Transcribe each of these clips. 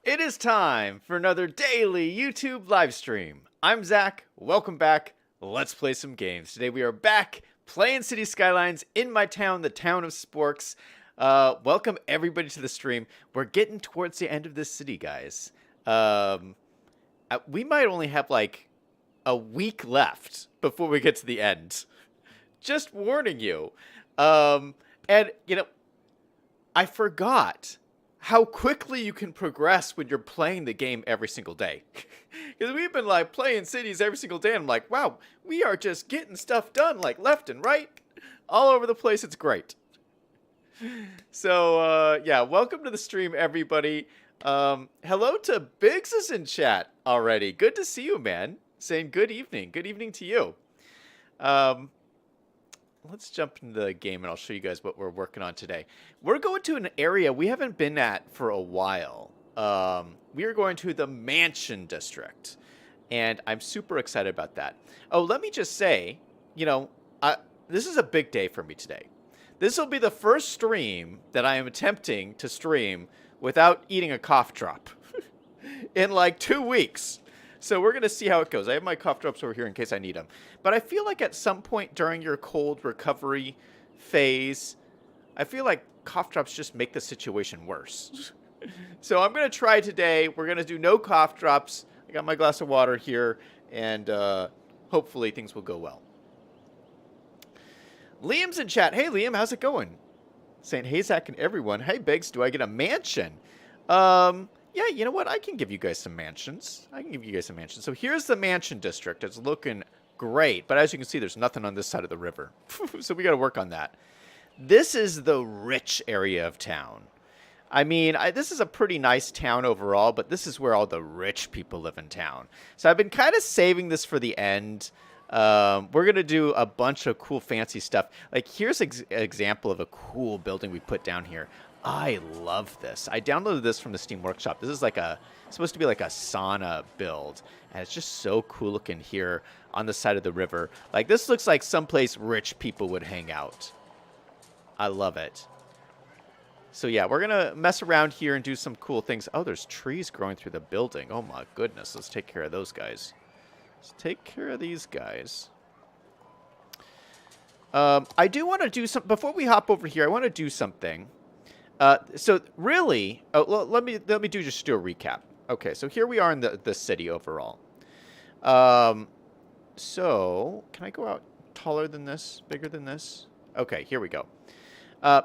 It is time for another daily YouTube live stream. I'm Zach. Welcome back. Let's play some games. Today we are back playing City Skylines in my town, the town of Sporks. Welcome everybody to the stream. We're getting towards the end of this city, guys. We might only have like a week left before we get to the end. Just warning you. And you know, I forgot how quickly you can progress when you're playing the game every single day. Because we've been like playing cities every single day, and I'm like, wow, we are just getting stuff done like left and right, all over the place. It's great. So yeah, welcome to the stream, everybody. Hello to Biggs is in chat already. Good to see you, man. Saying good evening. Good evening to you. Let's jump into the game and I'll show you guys what we're working on today. We're going to an area we haven't been at for a while. We are going to the Mansion District, and I'm super excited about that. Oh, let me just say, you know, this is a big day for me today. This will be the first stream that I am attempting to stream without eating a cough drop in like 2 weeks. So we're going to see how it goes. I have my cough drops over here in case I need them. But I feel like at some point during your cold recovery phase, I feel like cough drops just make the situation worse. So I'm going to try today. We're going to do no cough drops. I got my glass of water here, and hopefully things will go well. Liam's in chat. Hey, Liam, how's it going? Saying, hey, Zach and everyone. Hey, Biggs, do I get a mansion? Yeah, you know what? I can give you guys some mansions. So here's the Mansion District. It's looking great. But as you can see, there's nothing on this side of the river. So we got to work on that. This is the rich area of town. I mean, this is a pretty nice town overall, but this is where all the rich people live in town. So I've been kind of saving this for the end. We're going to do a bunch of cool, fancy stuff. Like, here's an example of a cool building we put down here. I love this. I downloaded this from the Steam Workshop. This is like supposed to be like a sauna build. And it's just so cool looking here on the side of the river. Like, this looks like someplace rich people would hang out. I love it. So yeah, we're going to mess around here and do some cool things. Oh, there's trees growing through the building. Oh my goodness. Let's take care of those guys. Let's take care of these guys. I do want to do some, before we hop over here, I want to do something. So really, let me just do a recap. Okay, so here we are in the city overall. So can I go out taller than this, bigger than this? Okay, here we go.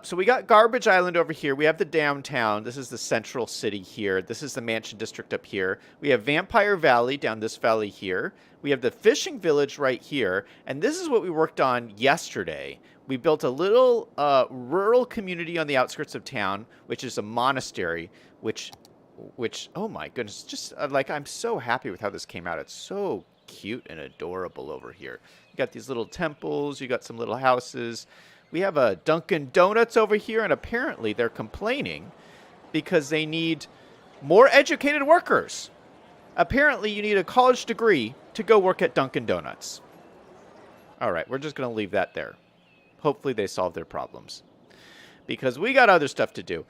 So we got Garbage Island over here. We have the downtown. This is the central city here. This is the Mansion District up here. We have Vampire Valley down this valley here. We have the fishing village right here. And this is what we worked on yesterday. We built a little rural community on the outskirts of town, which is a monastery, which oh my goodness, just like, I'm so happy with how this came out. It's so cute and adorable over here. You got these little temples. You got some little houses. We have a Dunkin' Donuts over here, and apparently they're complaining because they need more educated workers. Apparently you need a college degree to go work at Dunkin' Donuts. All right, we're just going to leave that there. Hopefully they solve their problems because we got other stuff to do.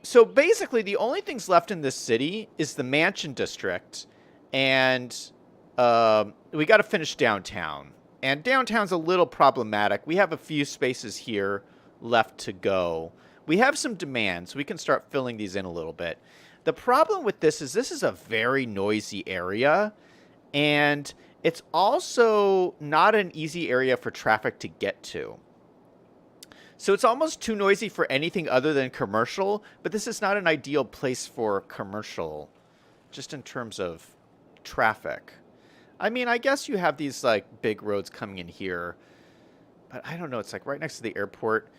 So basically the only things left in this city is the Mansion District, and we got to finish downtown. And downtown's a little problematic. We have a few spaces here left to go. We have some demands. We can start filling these in a little bit. The problem with this is a very noisy area, and it's also not an easy area for traffic to get to. So it's almost too noisy for anything other than commercial, but this is not an ideal place for commercial, just in terms of traffic. I mean, I guess you have these like big roads coming in here, but I don't know. It's like right next to the airport.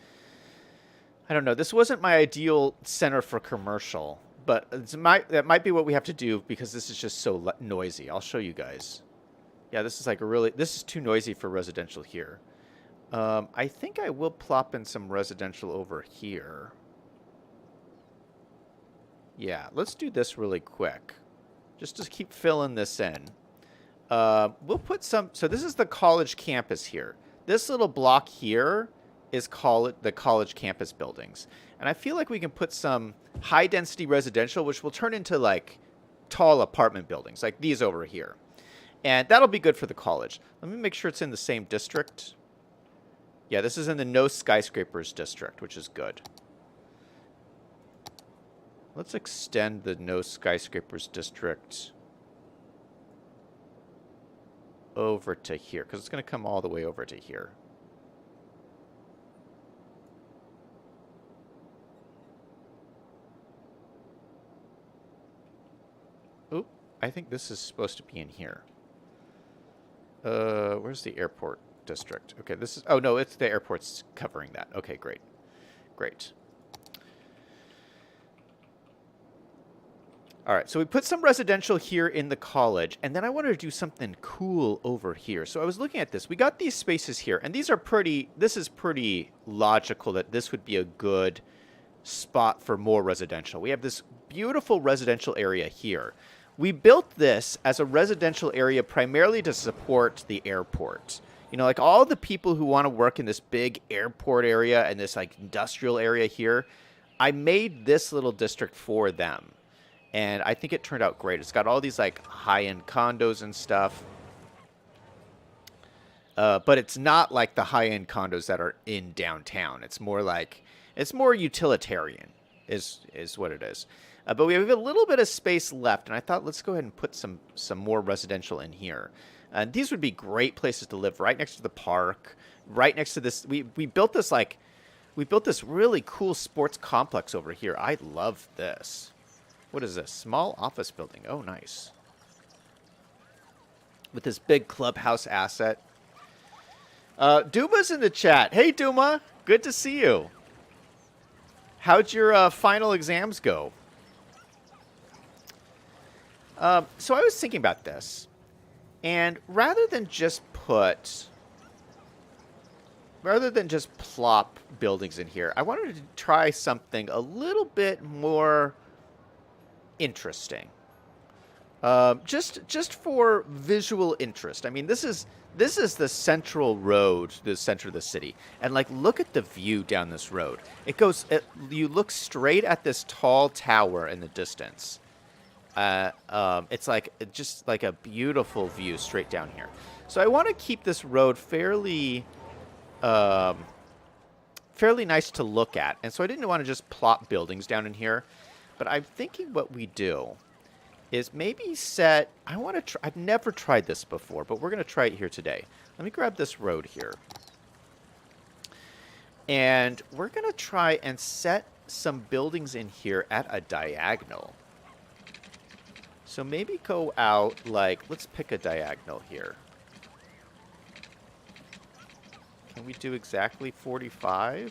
I don't know. This wasn't my ideal center for commercial, but that might be what we have to do because this is just so noisy. I'll show you guys. Yeah, this is like this is too noisy for residential here. I think I will plop in some residential over here. Yeah, let's do this really quick. Just to keep filling this in. We'll put some, so this is the college campus here. This little block here is the college campus buildings. And I feel like we can put some high-density residential, which will turn into, like, tall apartment buildings, like these over here. And that'll be good for the college. Let me make sure it's in the same district. Yeah, this is in the no skyscrapers district, which is good. Let's extend the no skyscrapers district over to here, because it's going to come all the way over to here. Oop, I think this is supposed to be in here. Where's the airport district? Okay, this is... Oh, no, it's the airport's covering that. Okay, great. Great. All right, so we put some residential here in the college, and then I wanted to do something cool over here. So I was looking at this. We got these spaces here, and these are pretty... This is pretty logical that this would be a good spot for more residential. We have this beautiful residential area here. We built this as a residential area primarily to support the airport. You know, like all the people who want to work in this big airport area and this like industrial area here, I made this little district for them. And I think it turned out great. It's got all these like high-end condos and stuff. But it's not like the high-end condos that are in downtown. It's more like, it's more utilitarian is what it is. But we have a little bit of space left, and I thought let's go ahead and put some more residential in here. And these would be great places to live, right next to the park, right next to this. We built this like, we built this really cool sports complex over here. I love this. What is this? Small office building. Oh, nice. With this big clubhouse asset. Duma's in the chat. Hey, Duma. Good to see you. How'd your final exams go? So I was thinking about this. And rather than just plop buildings in here, I wanted to try something a little bit more interesting. Just for visual interest. I mean, this is the central road, the center of the city, and like look at the view down this road. You look straight at this tall tower in the distance. It's like just like a beautiful view straight down here. So I want to keep this road fairly nice to look at, and so I didn't want to just plop buildings down in here. But I'm thinking what we do is maybe set... I've never tried this before, but we're going to try it here today. Let me grab this road here. And we're going to try and set some buildings in here at a diagonal. So maybe go out like... Let's pick a diagonal here. Can we do exactly 45?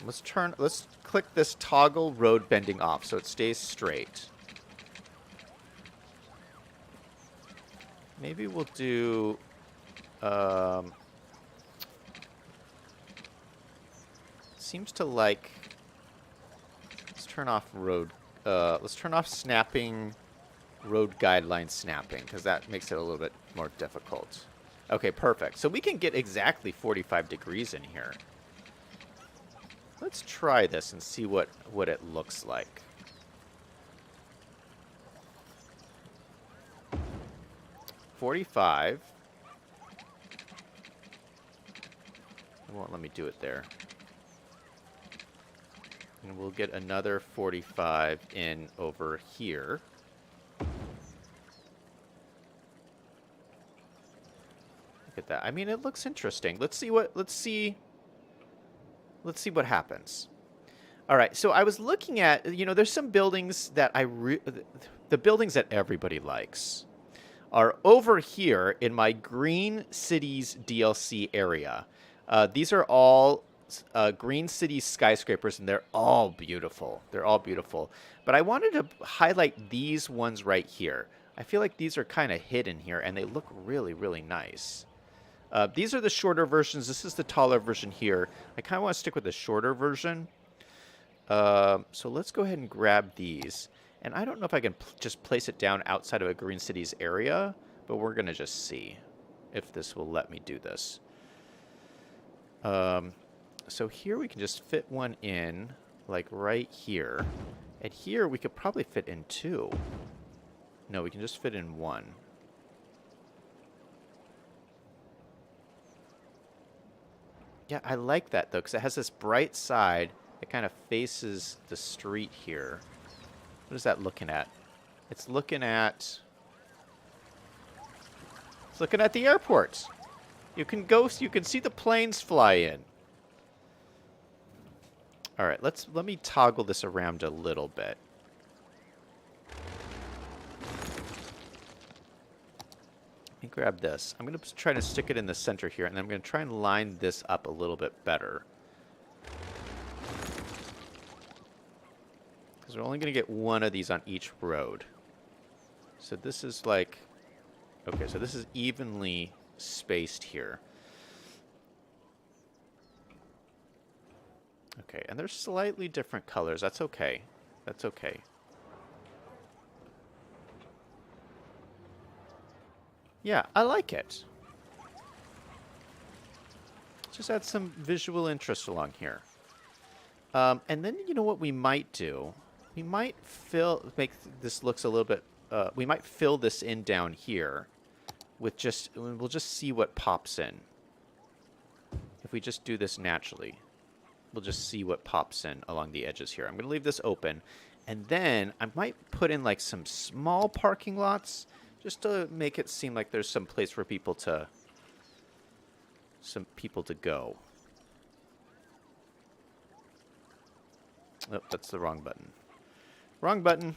Let's click this toggle road bending off so it stays straight. Maybe we'll do, seems to like, let's turn off snapping, road guideline snapping, because that makes it a little bit more difficult. Okay, perfect. So we can get exactly 45 degrees in here. Let's try this and see what it looks like. $45. It won't let me do it there. And we'll get another 45 in over here. Look at that. I mean, it looks interesting. Let's see what happens. All right, so I was looking at, there's some buildings that the buildings that everybody likes are over here in my Green Cities DLC area. These are all Green Cities skyscrapers, and they're all beautiful. They're all beautiful. But I wanted to highlight these ones right here. I feel like these are kind of hidden here, and they look really, really nice. These are the shorter versions. This is the taller version here. I kind of want to stick with the shorter version. So let's go ahead and grab these. And I don't know if I can just place it down outside of a Green Cities area, but we're going to just see. if this will let me do this. So here we can just fit one in, like right here. And here we could probably fit in 2. No, we can just fit in 1. Yeah, I like that, though, because it has this bright side that kind of faces the street here. What is that looking at? It's looking at... It's looking at the airport. You can see the planes fly in. All right, let me toggle this around a little bit. Let me grab this. I'm going to try to stick it in the center here, and then I'm going to try and line this up a little bit better. Because we're only going to get one of these on each road. So this is like... Okay, so this is evenly spaced here. Okay, and they're slightly different colors. That's okay. That's okay. Yeah, I like it. Just add some visual interest along here. And then, you know what we might do? We might make this looks a little bit... we might fill this in down here with just... We'll just see what pops in. If we just do this naturally. We'll just see what pops in along the edges here. I'm going to leave this open. And then I might put in like some small parking lots just to make it seem like there's some place for people to... Some people to go. Oh, that's the wrong button. Wrong button.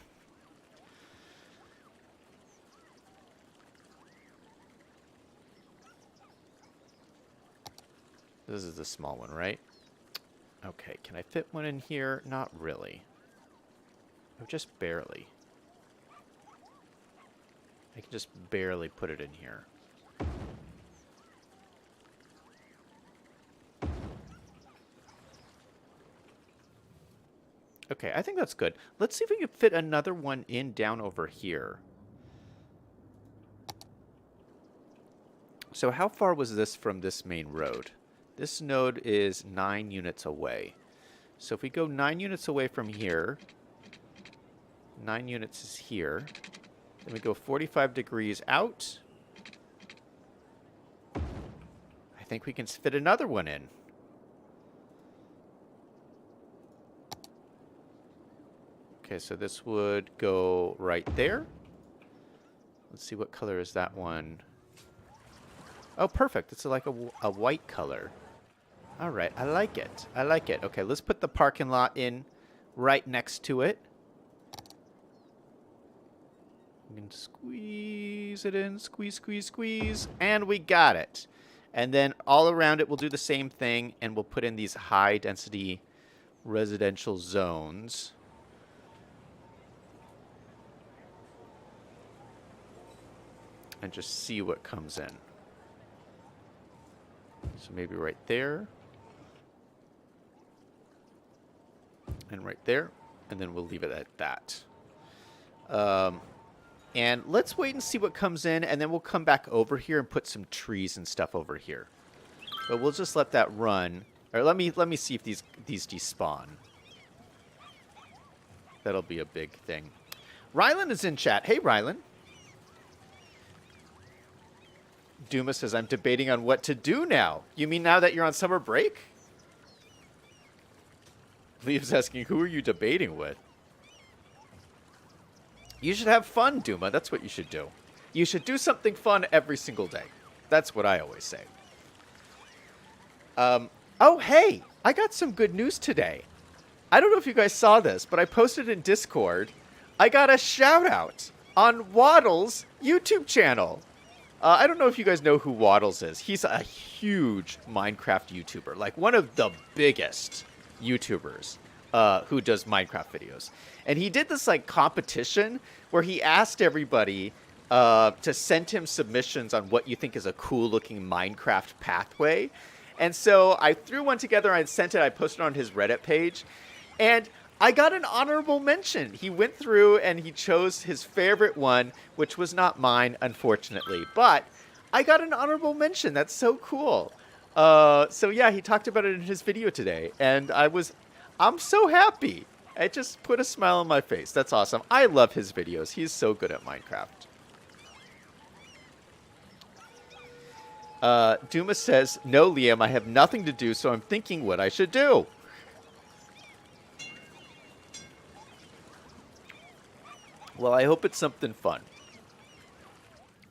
This is the small one, right? Okay, can I fit one in here? Not really. Oh, just barely. I can just barely put it in here. Okay, I think that's good. Let's see if we can fit another one in down over here. So how far was this from this main road? This node is 9 units away. So if we go 9 units away from here, 9 units is here. Then we go 45 degrees out. I think we can fit another one in. Okay, so this would go right there. Let's see, what color is that one? Oh, perfect. It's like a white color. All right, I like it. I like it. Okay, let's put the parking lot in right next to it. We can squeeze it in. Squeeze, squeeze, squeeze. And we got it. And then all around it, we'll do the same thing, and we'll put in these high-density residential zones. And just see what comes in. So maybe right there. And right there. And then we'll leave it at that. And let's wait and see what comes in, and then we'll come back over here and put some trees and stuff over here. But we'll just let that run. Or let me see if these despawn. That'll be a big thing. Rylan is in chat. Hey, Rylan. Duma says, I'm debating on what to do now. You mean now that you're on summer break? Leaves asking, who are you debating with? You should have fun, Duma. That's what you should do. You should do something fun every single day. That's what I always say. Oh, hey, I got some good news today. I don't know if you guys saw this, but I posted in Discord. I got a shout out on Waddle's YouTube channel. I don't know if you guys know who Waddles is. He's a huge Minecraft YouTuber, like one of the biggest YouTubers who does Minecraft videos. And he did this like competition where he asked everybody to send him submissions on what you think is a cool looking Minecraft pathway. And so I threw one together, I sent it, I posted it on his Reddit page, and I got an honorable mention. He went through and he chose his favorite one, which was not mine, unfortunately. But I got an honorable mention. That's so cool. So yeah, he talked about it in his video today, and I'm so happy. It just put a smile on my face. That's awesome. I love his videos. He's so good at Minecraft. Duma says, no, Liam, I have nothing to do, so I'm thinking what I should do. Well, I hope it's something fun.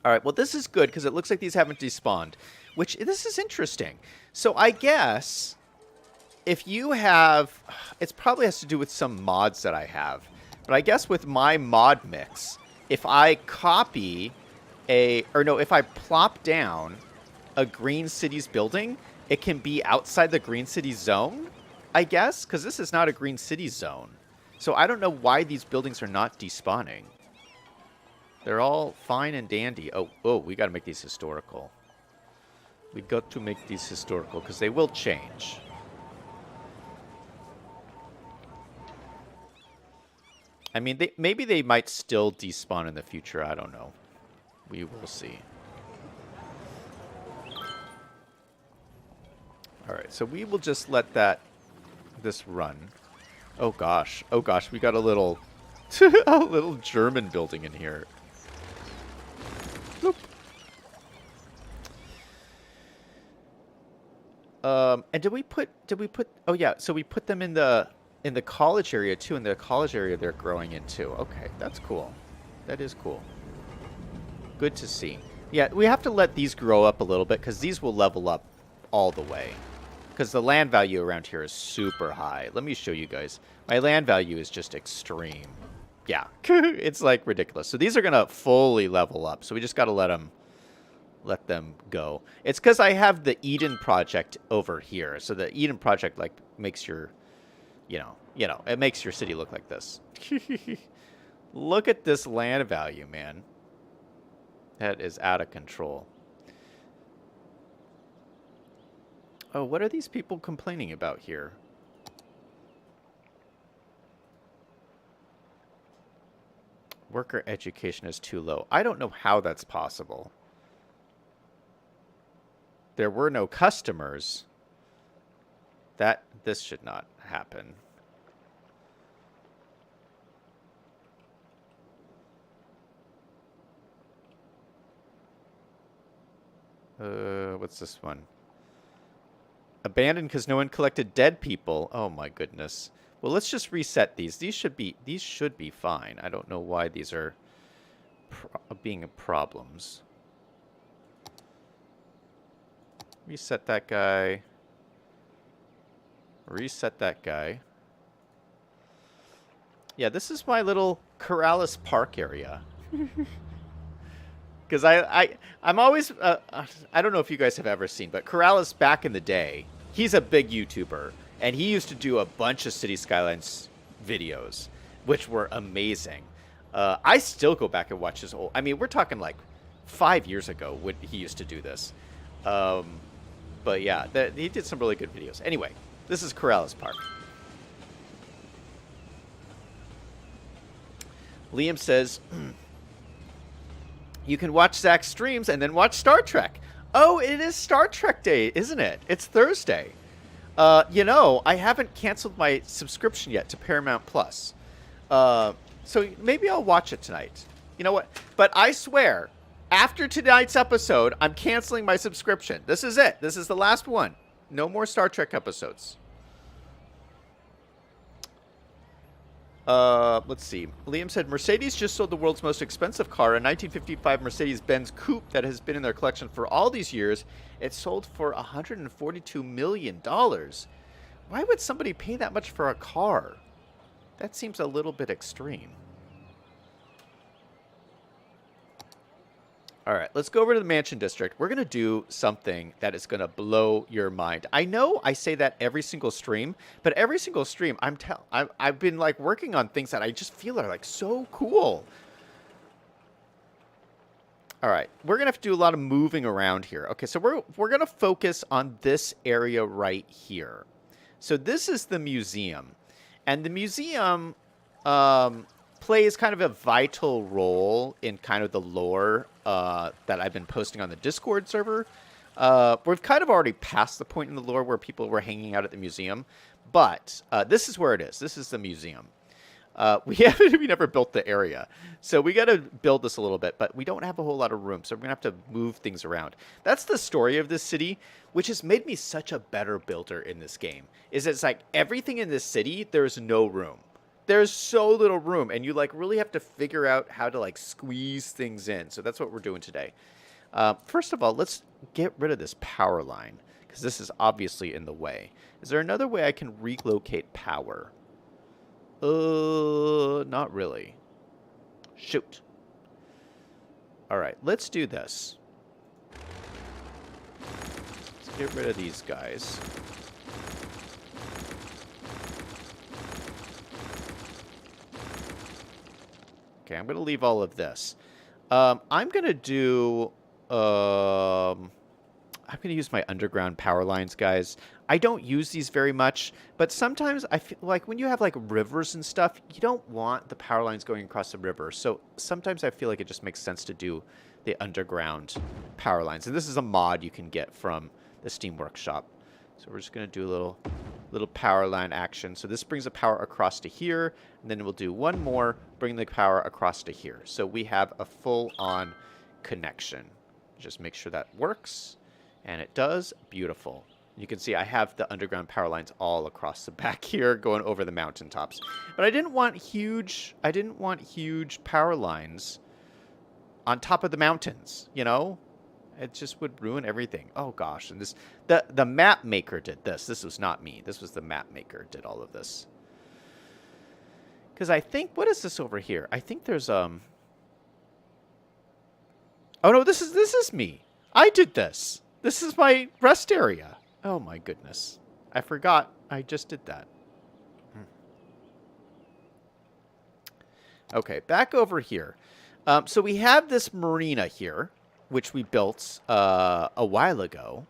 All right, well, this is good because it looks like these haven't despawned, which this is interesting. So I guess if you have, it probably has to do with some mods that I have. But I guess with my mod mix, if I copy if I plop down a Green Cities building, it can be outside the Green Cities zone, I guess, because this is not a Green Cities zone. So I don't know why these buildings are not despawning. They're all fine and dandy. Oh, we got to make these historical. We got to make these historical because they will change. I mean, maybe they might still despawn in the future. I don't know. We will see. All right, so we will just let this run. Oh gosh, we got a little a little German building in here. Bloop. And did we put? Oh yeah, so we put them in the college area too. In the college area, they're growing into. Okay, that's cool. That is cool. Good to see. Yeah, we have to let these grow up a little bit because these will level up all the way. Because the land value around here is super high. Let me show you guys. My land value is just extreme. Yeah, it's like ridiculous. So these are going to fully level up. So we just got to let them go. It's because I have the Eden project over here. So the Eden project like makes your, it makes your city look like this. Look at this land value, man. That is out of control. Oh, what are these people complaining about here? Worker education is too low. I don't know how that's possible. There were no customers. This should not happen. What's this one? Abandoned because no one collected dead people. Oh my goodness. Well, let's just reset these. These should be fine. I don't know why these are being problems. Reset that guy. Reset that guy. Yeah, this is my little Corrales Park area. Because I'm always, I don't know if you guys have ever seen, but Corrales back in the day, he's a big YouTuber, and he used to do a bunch of City Skylines videos, which were amazing. I still go back and watch his old, I mean, we're talking like 5 years ago when he used to do this. But yeah, he did some really good videos. Anyway, this is Corrales Park. Liam says, you can watch Zach's streams and then watch Star Trek. Oh, it is Star Trek Day, isn't it? It's Thursday. I haven't canceled my subscription yet to Paramount Plus. So maybe I'll watch it tonight. You know what? But I swear, after tonight's episode, I'm canceling my subscription. This is it. This is the last one. No more Star Trek episodes. Let's see. Liam said, Mercedes just sold the world's most expensive car, a 1955 Mercedes-Benz Coupe that has been in their collection for all these years. It sold for $142 million. Why would somebody pay that much for a car? That seems a little bit extreme. All right, let's go over to the Mansion District. We're going to do something that is going to blow your mind. I know I say that every single stream, but every single stream, I've been like working on things that I just feel are like so cool. All right, we're going to have to do a lot of moving around here. Okay, so we're going to focus on this area right here. So this is the museum. And the museum, plays kind of a vital role in kind of the lore that I've been posting on the Discord server. We've kind of already passed the point in the lore where people were hanging out at the museum, but this is where it is. This is the museum. We never built the area, so we got to build this a little bit, but we don't have a whole lot of room, so we're gonna have to move things around. That's the story of this city, which has made me such a better builder in this game. Is it's like everything in this city, there's no room. There's so little room, and you like really have to figure out how to like squeeze things in. So that's what we're doing today. First of all, let's get rid of this power line because this is obviously in the way. Is there another way I can relocate power? Not really. Shoot. All right, let's do this. Let's get rid of these guys. Okay, I'm going to leave all of this. I'm going to do... I'm going to use my underground power lines, guys. I don't use these very much, but sometimes I feel like when you have like rivers and stuff, you don't want the power lines going across the river. So sometimes I feel like it just makes sense to do the underground power lines. And this is a mod you can get from the Steam Workshop. So we're just going to do a little power line action. So this brings the power across to here, and then we'll do one more, bring the power across to here. So we have a full-on connection. Just make sure that works. And it does. Beautiful. You can see I have the underground power lines all across the back here going over the mountaintops. But I didn't want huge power lines on top of the mountains, you know? It just would ruin everything. Oh gosh, and this the map maker did this. This was not me. This was the map maker did all of this. Cuz I think what is this over here? I think there's Oh no, this is me. I did this. This is my rest area. Oh my goodness. I forgot I just did that. Okay, back over here. So we have this marina here, which we built a while ago.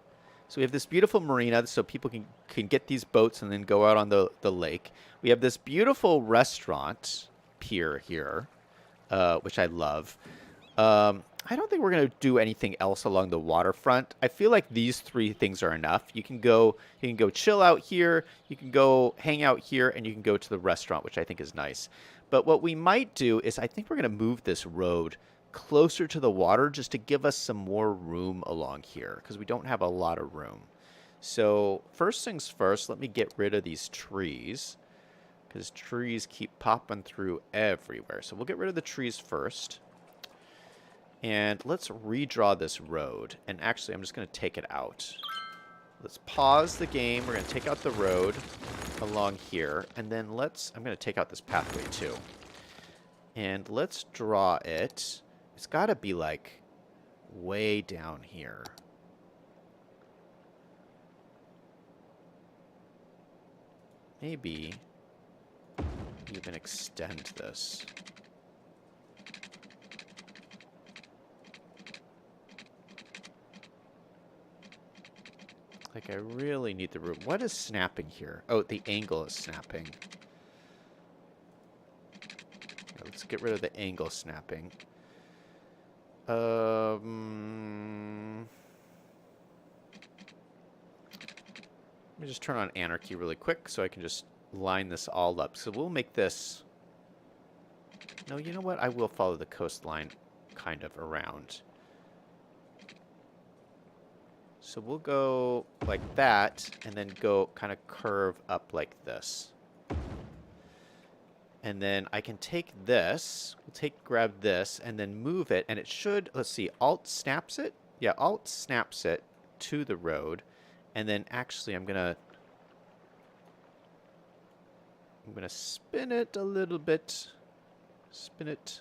So we have this beautiful marina so people can get these boats and then go out on the lake. We have this beautiful restaurant pier here, which I love. I don't think we're going to do anything else along the waterfront. I feel like these three things are enough. You can go chill out here, you can go hang out here, and you can go to the restaurant, which I think is nice. But what we might do is I think we're going to move this road closer to the water just to give us some more room along here because we don't have a lot of room. So first things first, let me get rid of these trees because trees keep popping through everywhere. So we'll get rid of the trees first. And let's redraw this road. And actually, I'm just going to take it out. Let's pause the game. We're going to take out the road along here. And then I'm going to take out this pathway too. And let's draw it. It's got to be like way down here. Maybe even extend this. Like, I really need the room. What is snapping here? Oh, the angle is snapping. Let's get rid of the angle snapping. Let me just turn on Anarchy really quick so I can just line this all up. So we'll make this... No, you know what? I will follow the coastline kind of around. So we'll go like that, and then go kind of curve up like this. And then I can take this, grab this, and then move it, and it should, let's see, Alt snaps it? Yeah, Alt snaps it to the road, and then actually I'm gonna spin it a little bit. Spin it.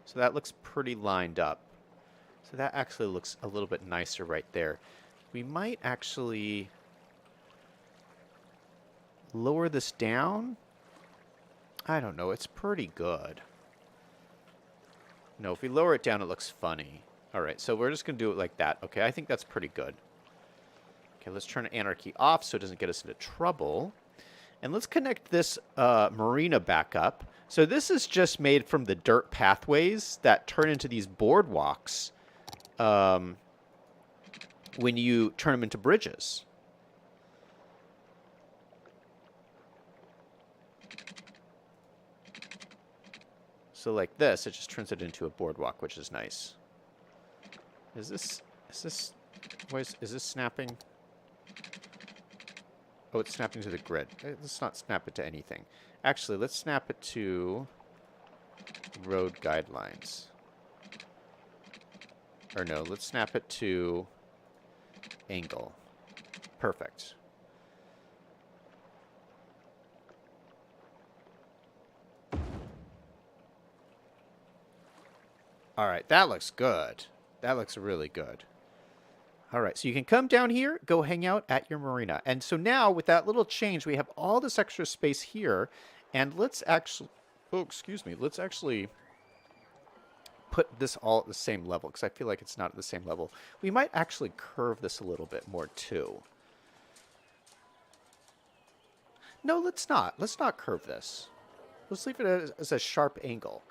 So that looks pretty lined up. So that actually looks a little bit nicer right there. We might actually lower this down. I don't know. It's pretty good. No, if we lower it down, it looks funny. All right, so we're just going to do it like that. Okay, I think that's pretty good. Okay, let's turn Anarchy off so it doesn't get us into trouble. And let's connect this marina back up So this is just made from the dirt pathways that turn into these boardwalks when you turn them into bridges. So like this, it just turns it into a boardwalk, which is nice. Is this snapping? Oh, it's snapping to the grid. Let's not snap it to anything. Actually, let's snap it to road guidelines. Or no, let's snap it to angle. Perfect. All right, that looks good. That looks really good. All right, so you can come down here, go hang out at your marina. And so now, with that little change, we have all this extra space here. And let's actually... Oh, excuse me. Let's actually put this all at the same level, because I feel like it's not at the same level. We might actually curve this a little bit more, too. No, let's not. Let's not curve this. Let's leave it as a sharp angle.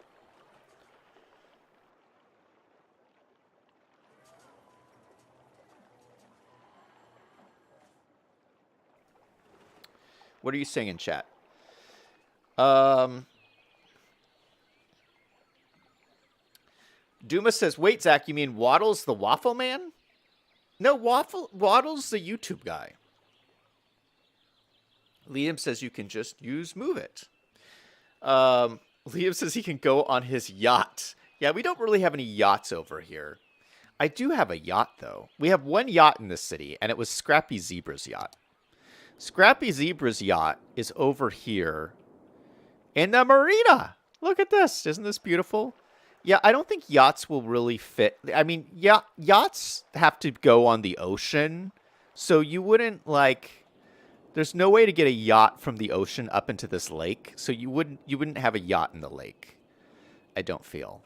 What are you saying in chat? Duma says, wait, Zach, you mean Waddles the Waffle Man? No, Waddles the YouTube guy. Liam says you can just use Move It. Liam says he can go on his yacht. Yeah, we don't really have any yachts over here. I do have a yacht, though. We have one yacht in this city, and it was Scrappy Zebra's yacht. Scrappy Zebra's yacht is over here in the marina. Look at this. Isn't this beautiful? Yeah, I don't think yachts will really fit. I mean, yeah, yachts have to go on the ocean. So you wouldn't like... There's no way to get a yacht from the ocean up into this lake. So you wouldn't have a yacht in the lake. I don't feel.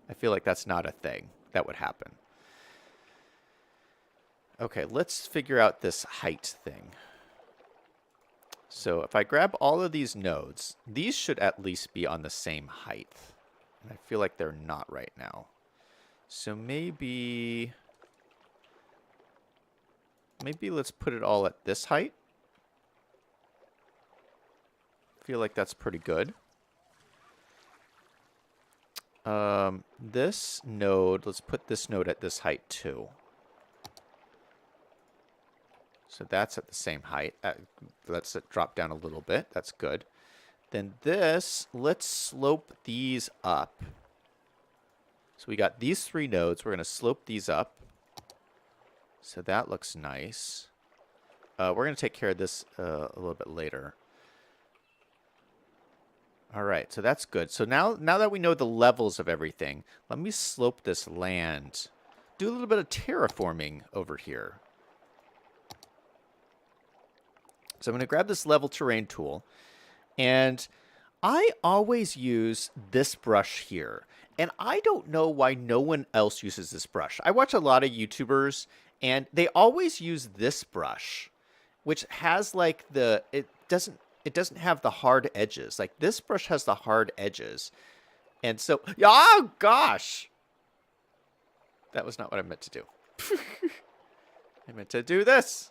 I feel like that's not a thing that would happen. Okay, let's figure out this height thing. So if I grab all of these nodes, these should at least be on the same height. And I feel like they're not right now. So maybe let's put it all at this height. I feel like that's pretty good. This node, let's put this node at this height too. So that's at the same height. Let's drop down a little bit. That's good. Then this, let's slope these up. So we got these three nodes. We're going to slope these up. So that looks nice. We're going to take care of this a little bit later. All right, so that's good. So now that we know the levels of everything, let me slope this land. Do a little bit of terraforming over here. So I'm going to grab this level terrain tool, and I always use this brush here. And I don't know why no one else uses this brush. I watch a lot of YouTubers, and they always use this brush, which has like it doesn't have the hard edges. Like this brush has the hard edges. And so, oh gosh, that was not what I meant to do. I meant to do this.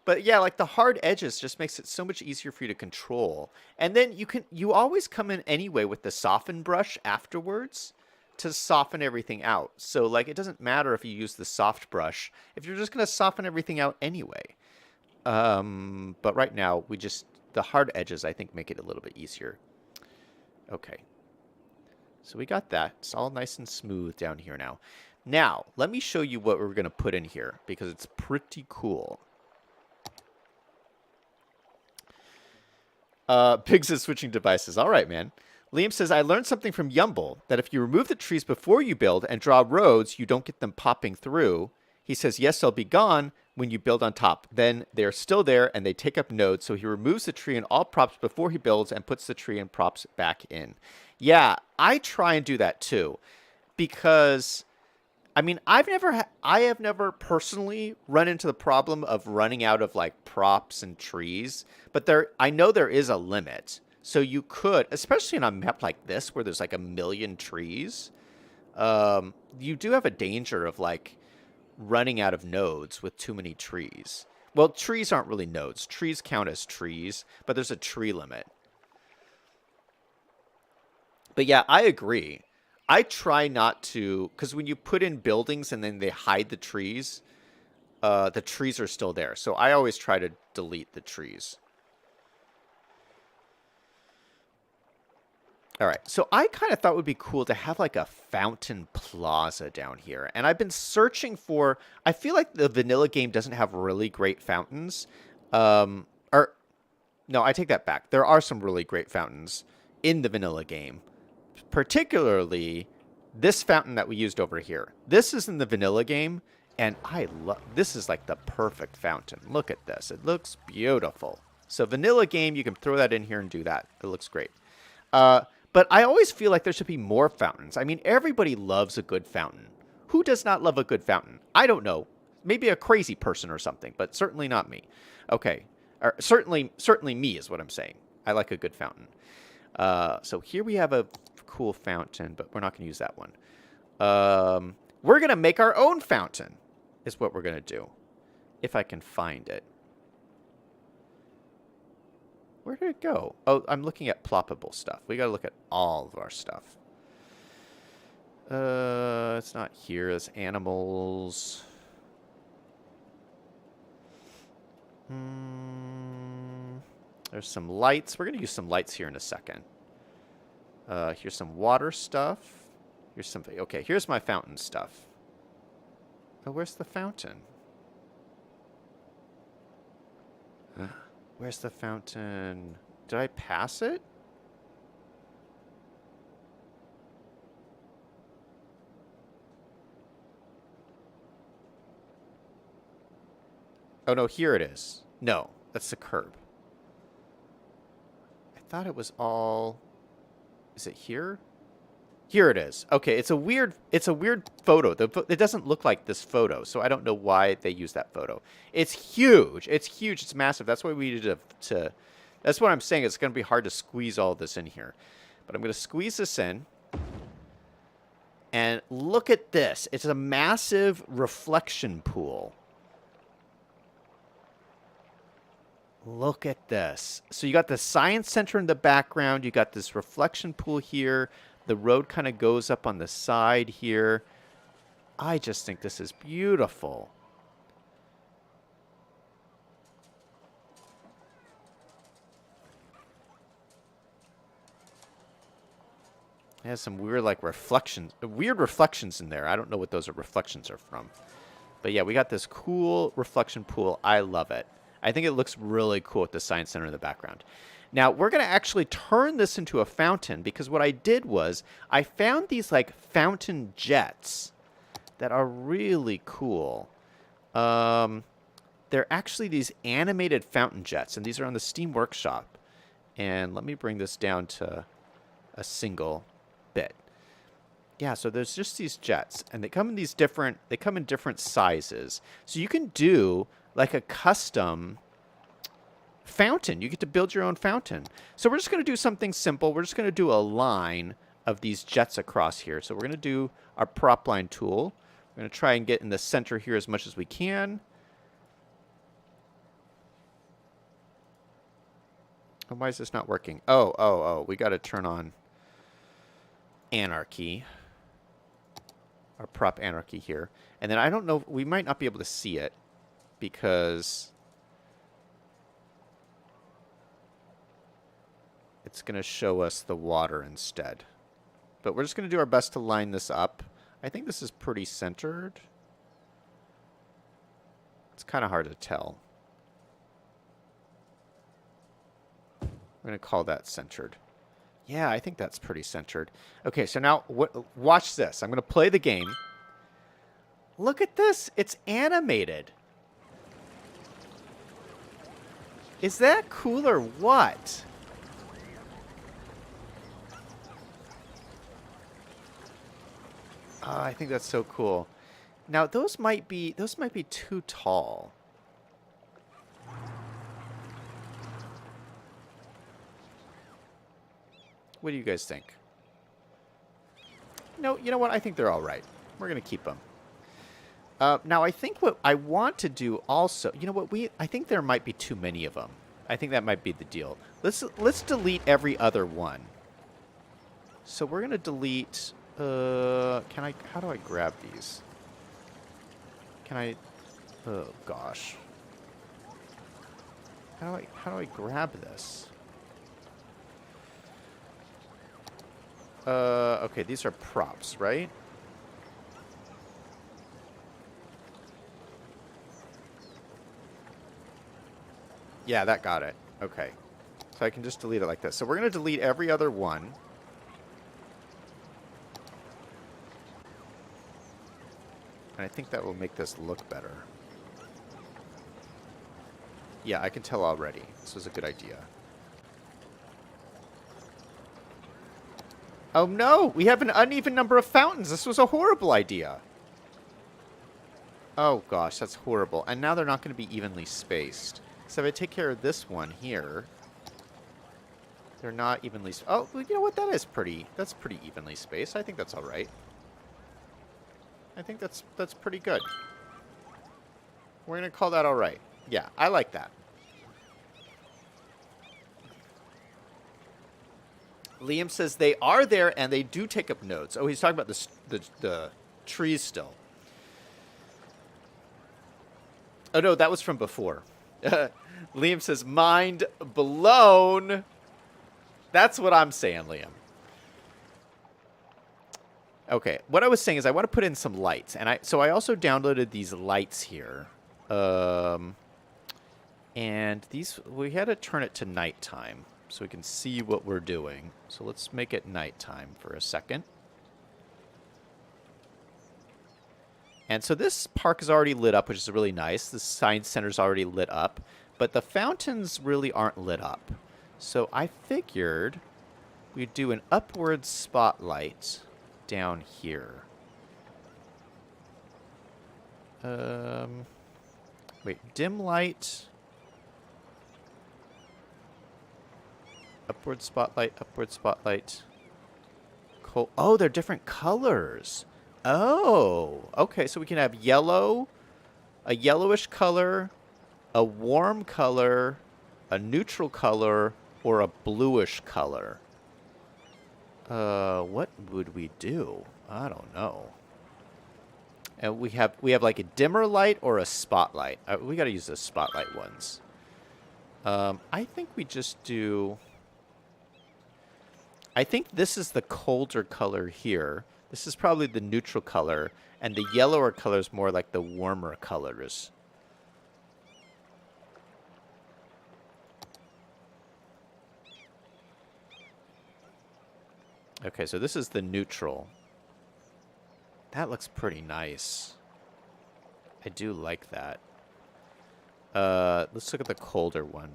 But yeah, like the hard edges just makes it so much easier for you to control. And then you always come in anyway with the soften brush afterwards to soften everything out. So like it doesn't matter if you use the soft brush if you're just going to soften everything out anyway. But right now the hard edges I think make it a little bit easier. Okay. So we got that. It's all nice and smooth down here now. Now, let me show you what we're going to put in here because it's pretty cool. Pigs is switching devices. All right, man. Liam says, I learned something from Yumble, that if you remove the trees before you build and draw roads, you don't get them popping through. He says, yes, they'll be gone when you build on top. Then they're still there and they take up nodes. So he removes the tree and all props before he builds and puts the tree and props back in. Yeah, I try and do that too. Because, I mean, I have never personally run into the problem of running out of like props and trees. But I know there is a limit. So you could, especially on a map like this where there's like a million trees, you do have a danger of like running out of nodes with too many trees. Well, trees aren't really nodes. Trees count as trees, but there's a tree limit. But yeah, I agree. I try not to, because when you put in buildings and then they hide the trees are still there. So I always try to delete the trees. All right, so I kind of thought it would be cool to have like a fountain plaza down here. And I've been searching for, I feel like the vanilla game doesn't have really great fountains. Or, no, I take that back. There are some really great fountains in the vanilla game. Particularly this fountain that we used over here. This is in the vanilla game, and I love, this is like the perfect fountain. Look at this. It looks beautiful. So vanilla game, you can throw that in here and do that. It looks great. But I always feel like there should be more fountains. I mean, everybody loves a good fountain. Who does not love a good fountain? I don't know. Maybe a crazy person or something, but certainly not me. Okay. Or certainly me is what I'm saying. I like a good fountain. So here we have a cool fountain, but we're not going to use that one. We're going to make our own fountain is what we're going to do. If I can find it. Where did it go? Oh, I'm looking at ploppable stuff. We got to look at all of our stuff. It's not here. It's animals. There's some lights. We're going to use some lights here in a second. Here's some water stuff. Here's something. Okay, here's my fountain stuff. Oh, where's the fountain? Where's the fountain? Did I pass it? Oh, no, here it is. No, that's the curb. I thought it was all... Is it here? Here it is. Okay, it's a weird photo. It doesn't look like this photo, so I don't know why they use that photo. It's huge. It's huge. It's massive. That's why we needed to that's what I'm saying. It's going to be hard to squeeze all this in here. But I'm going to squeeze this in. And look at this. It's a massive reflection pool. Look at this. So you got the science center in the background. You got this reflection pool here. The road kind of goes up on the side here. I just think this is beautiful. It has some weird like weird reflections in there. I don't know what those reflections are from. But yeah, we got this cool reflection pool. I love it. I think it looks really cool with the science center in the background. Now, we're going to actually turn this into a fountain because what I did was I found these like fountain jets that are really cool. They're actually these animated fountain jets, and these are on the Steam Workshop. And let me bring this down to a single bit. Yeah, so there's just these jets, and they come in different sizes. So you can do like a custom fountain. You get to build your own fountain. So we're just going to do something simple. We're just going to do a line of these jets across here. So we're going to do our prop line tool. We're going to try and get in the center here as much as we can. Oh, why is this not working? Oh. We got to turn on anarchy. Our prop anarchy here. And then I don't know, we might not be able to see it because it's going to show us the water instead. But we're just going to do our best to line this up. I think this is pretty centered. It's kind of hard to tell. I'm going to call that centered. Yeah, I think that's pretty centered. Okay, so now watch this. I'm going to play the game. Look at this. It's animated. Is that cool or what? Oh, I think that's so cool. Now, those might be too tall. What do you guys think? No, you know what? I think they're all right. We're going to keep them. Now, I think what I want to do also... You know what? I think there might be too many of them. I think that might be the deal. Let's delete every other one. So we're going to delete... How do I grab these? Can I... Oh, gosh. How do I grab this? Okay, these are props, right? Yeah, that got it. Okay. So I can just delete it like this. So we're going to delete every other one. And I think that will make this look better. Yeah, I can tell already. This was a good idea. Oh no! We have an uneven number of fountains! This was a horrible idea! Oh gosh, that's horrible. And now they're not going to be evenly spaced. So if I take care of this one here... They're not evenly... Oh, you know what? That's pretty evenly spaced. I think that's alright. I think that's pretty good. We're going to call that alright. Yeah, I like that. Liam says they are there and they do take up nodes. Oh, he's talking about the trees still. Oh, no, that was from before. Liam says, mind blown. That's what I'm saying, Liam. Okay, what I was saying is I want to put in some lights. And so I also downloaded these lights here. And these, we had to turn it to nighttime so we can see what we're doing. So let's make it nighttime for a second. And so this park is already lit up, which is really nice. The science center is already lit up, but the fountains really aren't lit up. So I figured we'd do an upward spotlight down here. Wait, dim light. Upward spotlight, upward spotlight. Oh, they're different colors. Oh, okay. So we can have yellow, a yellowish color, a warm color, a neutral color, or a bluish color. What would we do? I don't know. And we have like a dimmer light or a spotlight. We got to use the spotlight ones. I think we just do... I think this is the colder color here. This is probably the neutral color, and the yellower color is more like the warmer colors. Okay, so this is the neutral. That looks pretty nice. I do like that. Let's look at the colder one.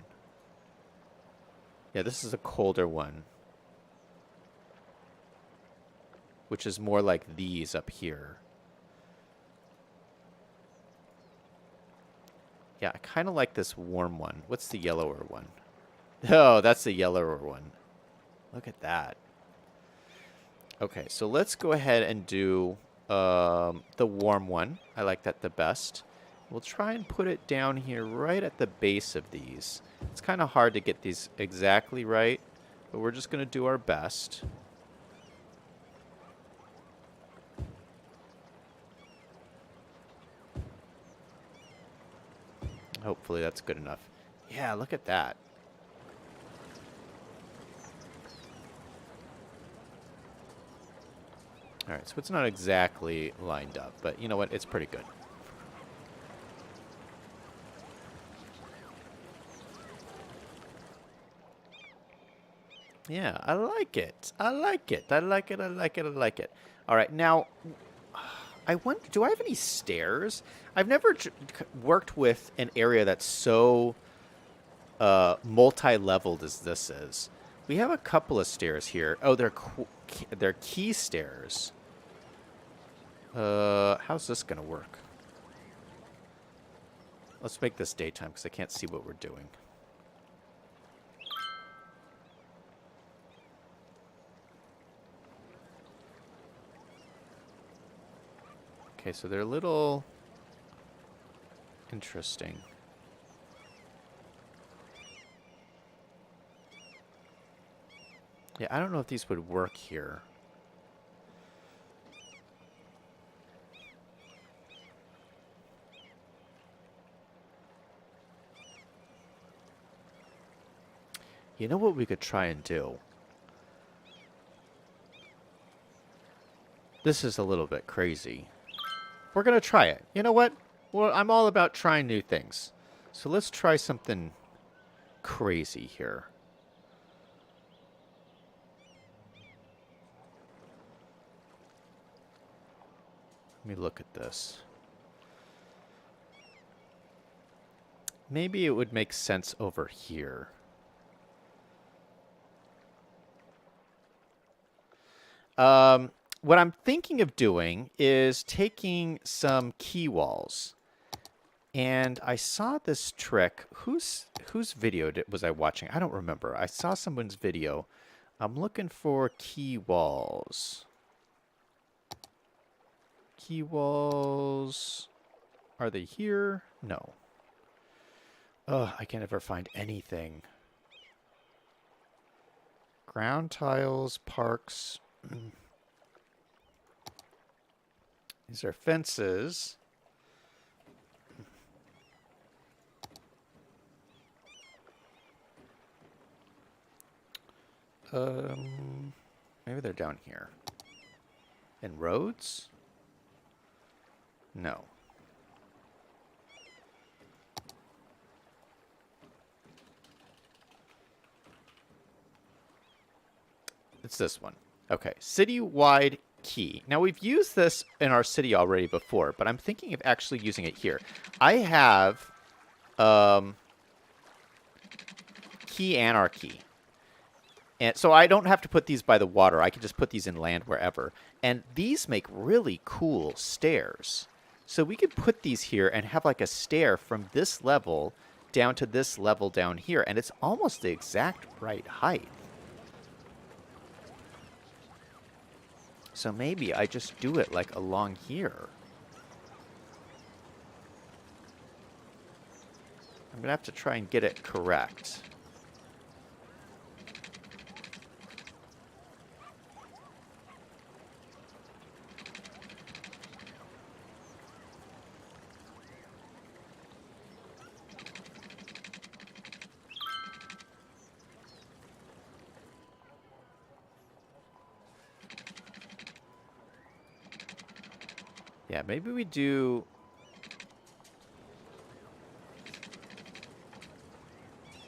Yeah, this is a colder one. Which is more like these up here. Yeah, I kind of like this warm one. What's the yellower one? Oh, that's the yellower one. Look at that. Okay, so let's go ahead and do the warm one. I like that the best. We'll try and put it down here right at the base of these. It's kind of hard to get these exactly right, but we're just going to do our best. Hopefully that's good enough. Yeah, look at that. Alright, so it's not exactly lined up, but you know what? It's pretty good. Yeah, I like it. I like it. I like it. I like it. I like it. Alright, now... I wonder, do I have any stairs? I've never worked with an area that's so multi-leveled as this is. We have a couple of stairs here. Oh, they're key stairs. How's this going to work? Let's make this daytime because I can't see what we're doing. Okay, so they're a little interesting. Yeah, I don't know if these would work here. You know what we could try and do? This is a little bit crazy. We're going to try it. You know what? Well, I'm all about trying new things. So let's try something crazy here. Let me look at this. Maybe it would make sense over here. What I'm thinking of doing is taking some key walls. And I saw this trick. Whose video was I watching? I don't remember. I saw someone's video. I'm looking for key walls. Key walls. Are they here? No. Ugh, I can never find anything. Ground tiles, parks. These are fences. Maybe they're down here. And roads? No. It's this one. Okay, citywide key. Now, we've used this in our city already before, but I'm thinking of actually using it here. I have key anarchy. And so I don't have to put these by the water. I can just put these in land wherever. And these make really cool stairs. So we could put these here and have like a stair from this level down to this level down here. And it's almost the exact right height. So maybe I just do it like along here. I'm going to have to try and get it correct. Yeah, maybe we do...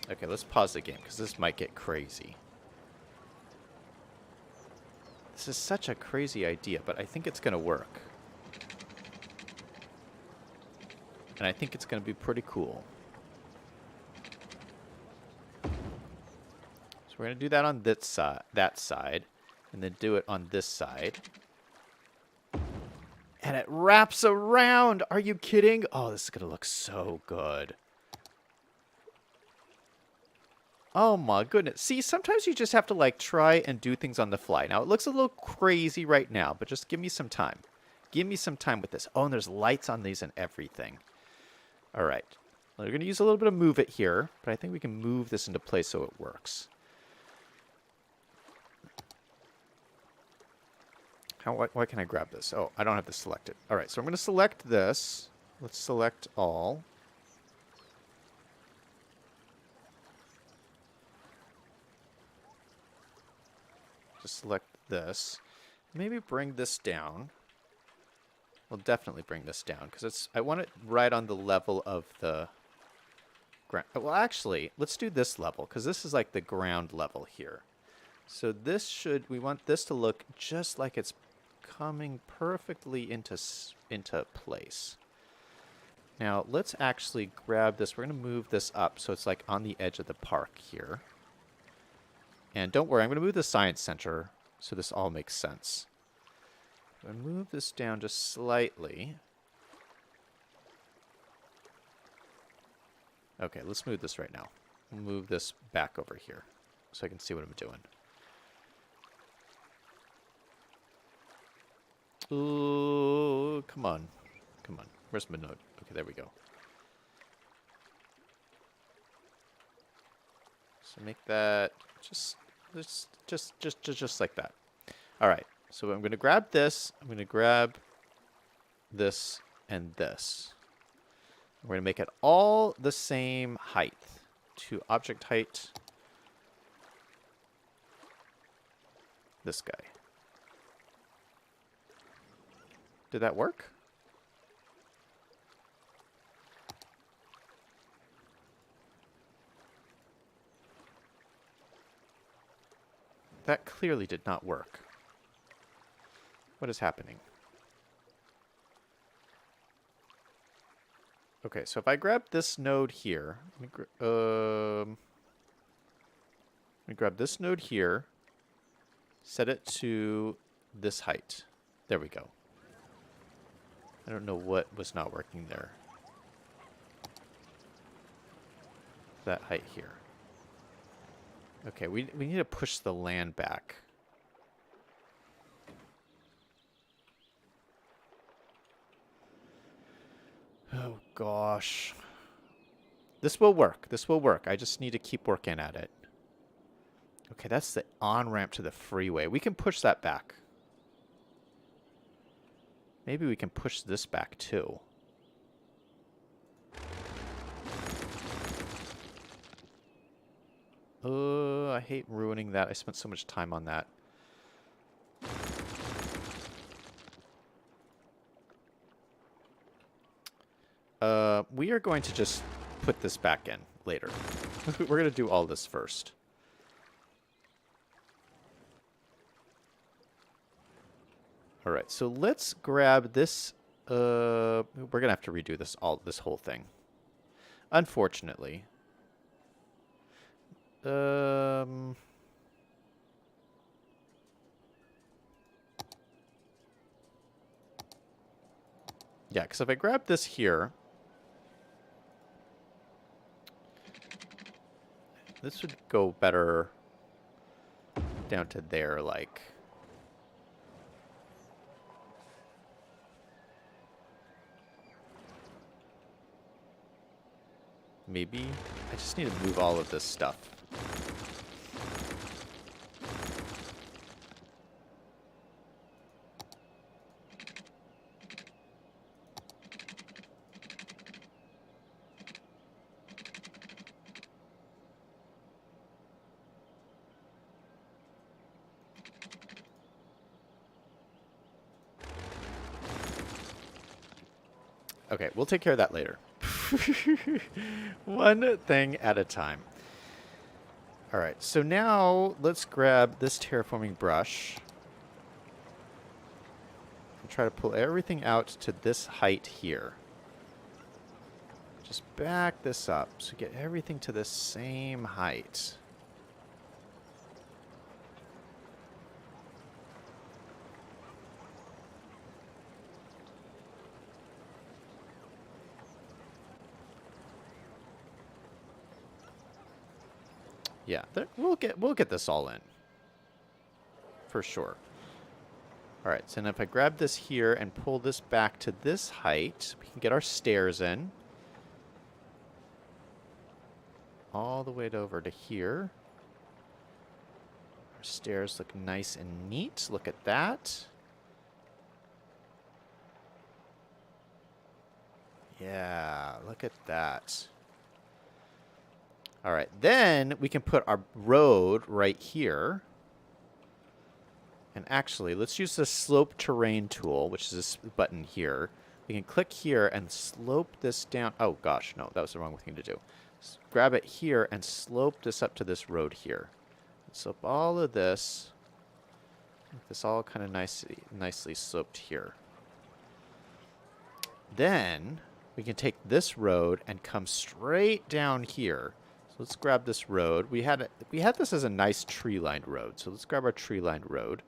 Okay, let's pause the game, because this might get crazy. This is such a crazy idea, but I think it's going to work. And I think it's going to be pretty cool. So we're going to do that on that side, and then do it on this side. And it wraps around! Are you kidding? Oh, this is going to look so good. Oh my goodness. See, sometimes you just have to like try and do things on the fly. Now, it looks a little crazy right now, but just give me some time. Give me some time with this. Oh, and there's lights on these and everything. All right. We're going to use a little bit of move it here, but I think we can move this into place so it works. Why can I grab this? Oh, I don't have to select it. All right, so I'm going to select this. Let's select all. Just select this. Maybe bring this down. We'll definitely bring this down because I want it right on the level of the ground. Well, actually, let's do this level because this is like the ground level here. So we want this to look just like it's coming perfectly into place. Now, let's actually grab this. We're going to move this up so it's like on the edge of the park here. And don't worry, I'm going to move the science center so this all makes sense. I'm going to move this down just slightly. Okay, let's move this right now. We'll move this back over here so I can see what I'm doing. Ooh, come Come on. Come on. Where's my node? Okay, there we go. So make that just like that. All right. So I'm going to grab this. I'm going to grab this and this. We're going to make it all the same height. To object height. This guy. Did that work? That clearly did not work. What is happening? Okay, so if I grab this node here, let me grab this node here, set it to this height. There we go. I don't know what was not working there. That height here. Okay, we need to push the land back. Oh, gosh. This will work. This will work. I just need to keep working at it. Okay, that's the on-ramp to the freeway. We can push that back. Maybe we can push this back, too. I hate ruining that. I spent so much time on that. We are going to just put this back in later. We're going to do all this first. All right, so let's grab this. We're going to have to redo this whole thing. Unfortunately. Yeah, because if I grab this here, this would go better down to there, like. Maybe. I just need to move all of this stuff. Okay, we'll take care of that later. One thing at a time. All right, so now let's grab this terraforming brush and try to pull everything out to this height here. Just back this up so get everything to the same height. Yeah, we'll get this all in. For sure. All right, so now if I grab this here and pull this back to this height, we can get our stairs in. All the way over to here. Our stairs look nice and neat. Look at that. Yeah, look at that. All right, then we can put our road right here. And actually, let's use the slope terrain tool, which is this button here. We can click here and slope this down. Oh, gosh, no, that was the wrong thing to do. Grab it here and slope this up to this road here. Slope all of this. Make this all kind of nicely sloped here. Then we can take this road and come straight down here. So let's grab this road. We had this as a nice tree-lined road. So let's grab our tree-lined road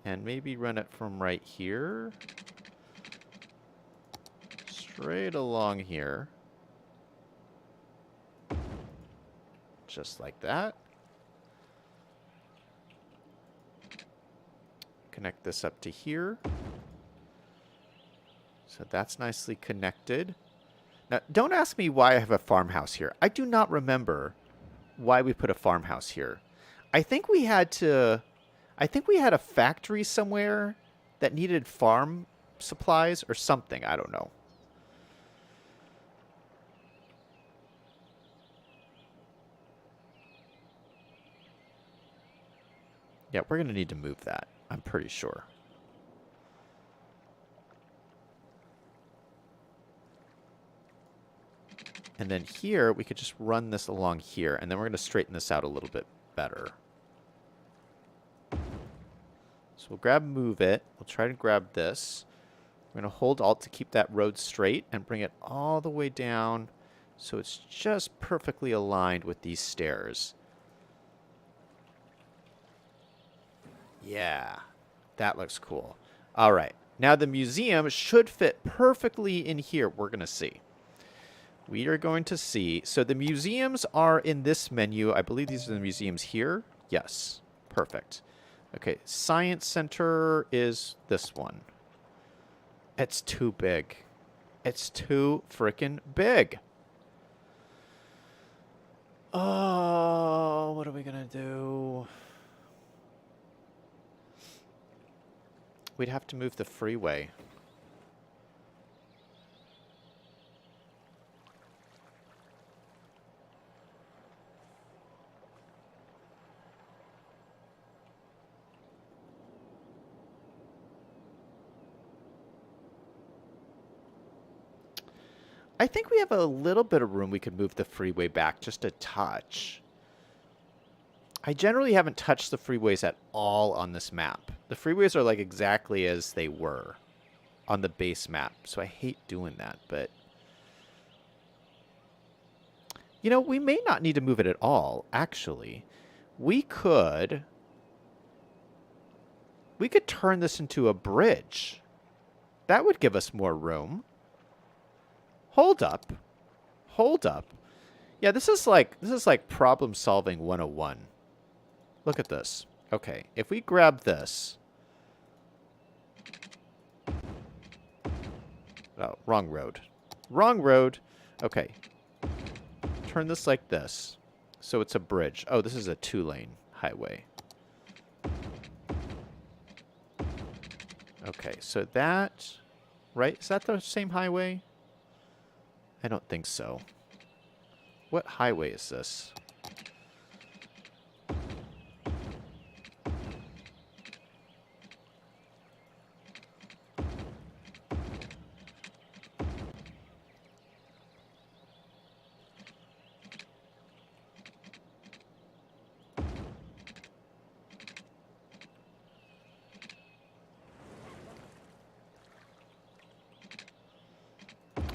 and maybe run it from right here straight along here. Just like that. Connect this up to here. So that's nicely connected. Now, don't ask me why I have a farmhouse here. I do not remember why we put a farmhouse here. I think we had a factory somewhere that needed farm supplies or something. I don't know. Yeah, we're going to need to move that. I'm pretty sure. And then here, we could just run this along here, and then we're going to straighten this out a little bit better. So we'll move it. We'll try to grab this. We're going to hold Alt to keep that road straight and bring it all the way down so it's just perfectly aligned with these stairs. Yeah, that looks cool. All right, now the museum should fit perfectly in here. We're going to see. We are going to see. So the museums are in this menu. I believe these are the museums here. Yes, perfect. Okay, Science Center is this one. It's too big. It's too freaking big. Oh, what are we going to do? We'd have to move the freeway. I think we have a little bit of room we could move the freeway back just a touch. I generally haven't touched the freeways at all on this map. The freeways are like exactly as they were on the base map, so I hate doing that, but... You know, we may not need to move it at all, actually. We could turn this into a bridge. That would give us more room. Hold up. Hold up. Yeah, this is like problem solving 101. Look at this. Okay, if we grab this. Oh, wrong road. Wrong road. Okay. Turn this like this. So it's a bridge. Oh, this is a 2-lane highway. Okay, so that... Right? Is that the same highway? I don't think so. What highway is this?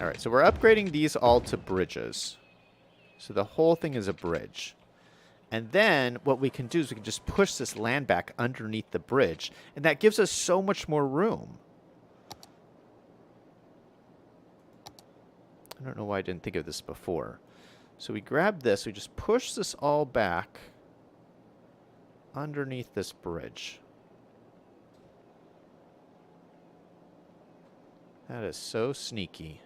All right, so we're upgrading these all to bridges. So the whole thing is a bridge. And then what we can do is we can just push this land back underneath the bridge, and that gives us so much more room. I don't know why I didn't think of this before. So we grab this, we just push this all back underneath this bridge. That is so sneaky.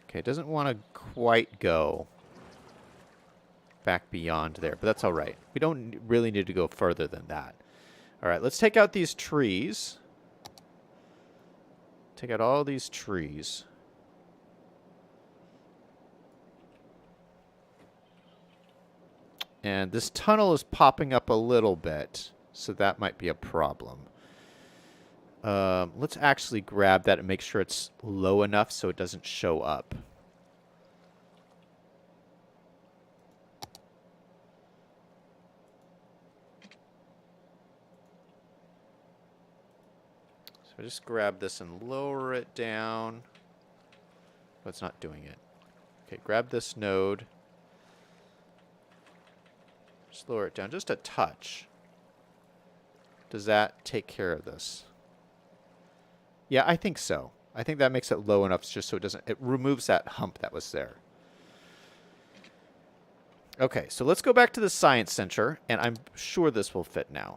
Okay, it doesn't want to quite go back beyond there, but that's all right. We don't really need to go further than that. All right, let's take out these trees. Take out all these trees. And this tunnel is popping up a little bit, so that might be a problem. Let's actually grab that and make sure it's low enough so it doesn't show up. So I just grab this and lower it down. Oh, it's not doing it. Okay, grab this node. Just lower it down just a touch. Does that take care of this? Yeah, I think so. I think that makes it low enough just so it removes that hump that was there. Okay, so let's go back to the Science Center, and I'm sure this will fit now.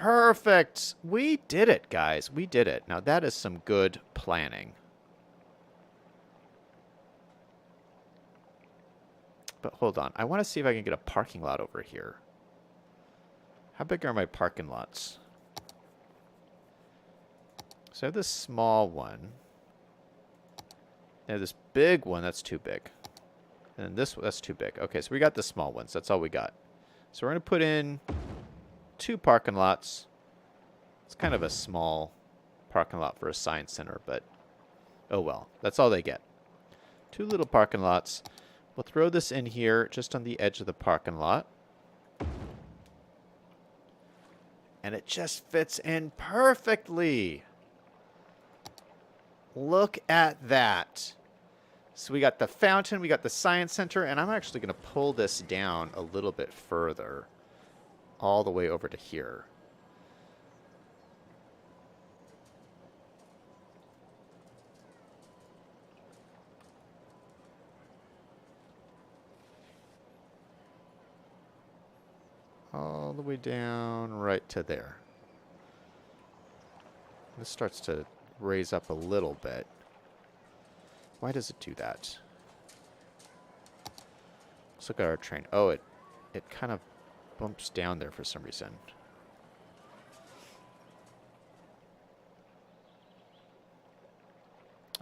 Perfect. We did it, guys. We did it. Now, that is some good planning. But hold on. I want to see if I can get a parking lot over here. How big are my parking lots? So I have this small one. I have this big one. That's too big. And that's too big. Okay, so we got the small ones. That's all we got. So we're going to put in 2 parking lots. It's kind of a small parking lot for a science center, but oh well. That's all they get. 2 little parking lots. We'll throw this in here just on the edge of the parking lot. And it just fits in perfectly. Look at that. So we got the fountain, we got the science center, and I'm actually going to pull this down a little bit further. All the way over to here. All the way down right to there. This starts to raise up a little bit. Why does it do that? Let's look at our train. Oh, it kind of bumps down there for some reason.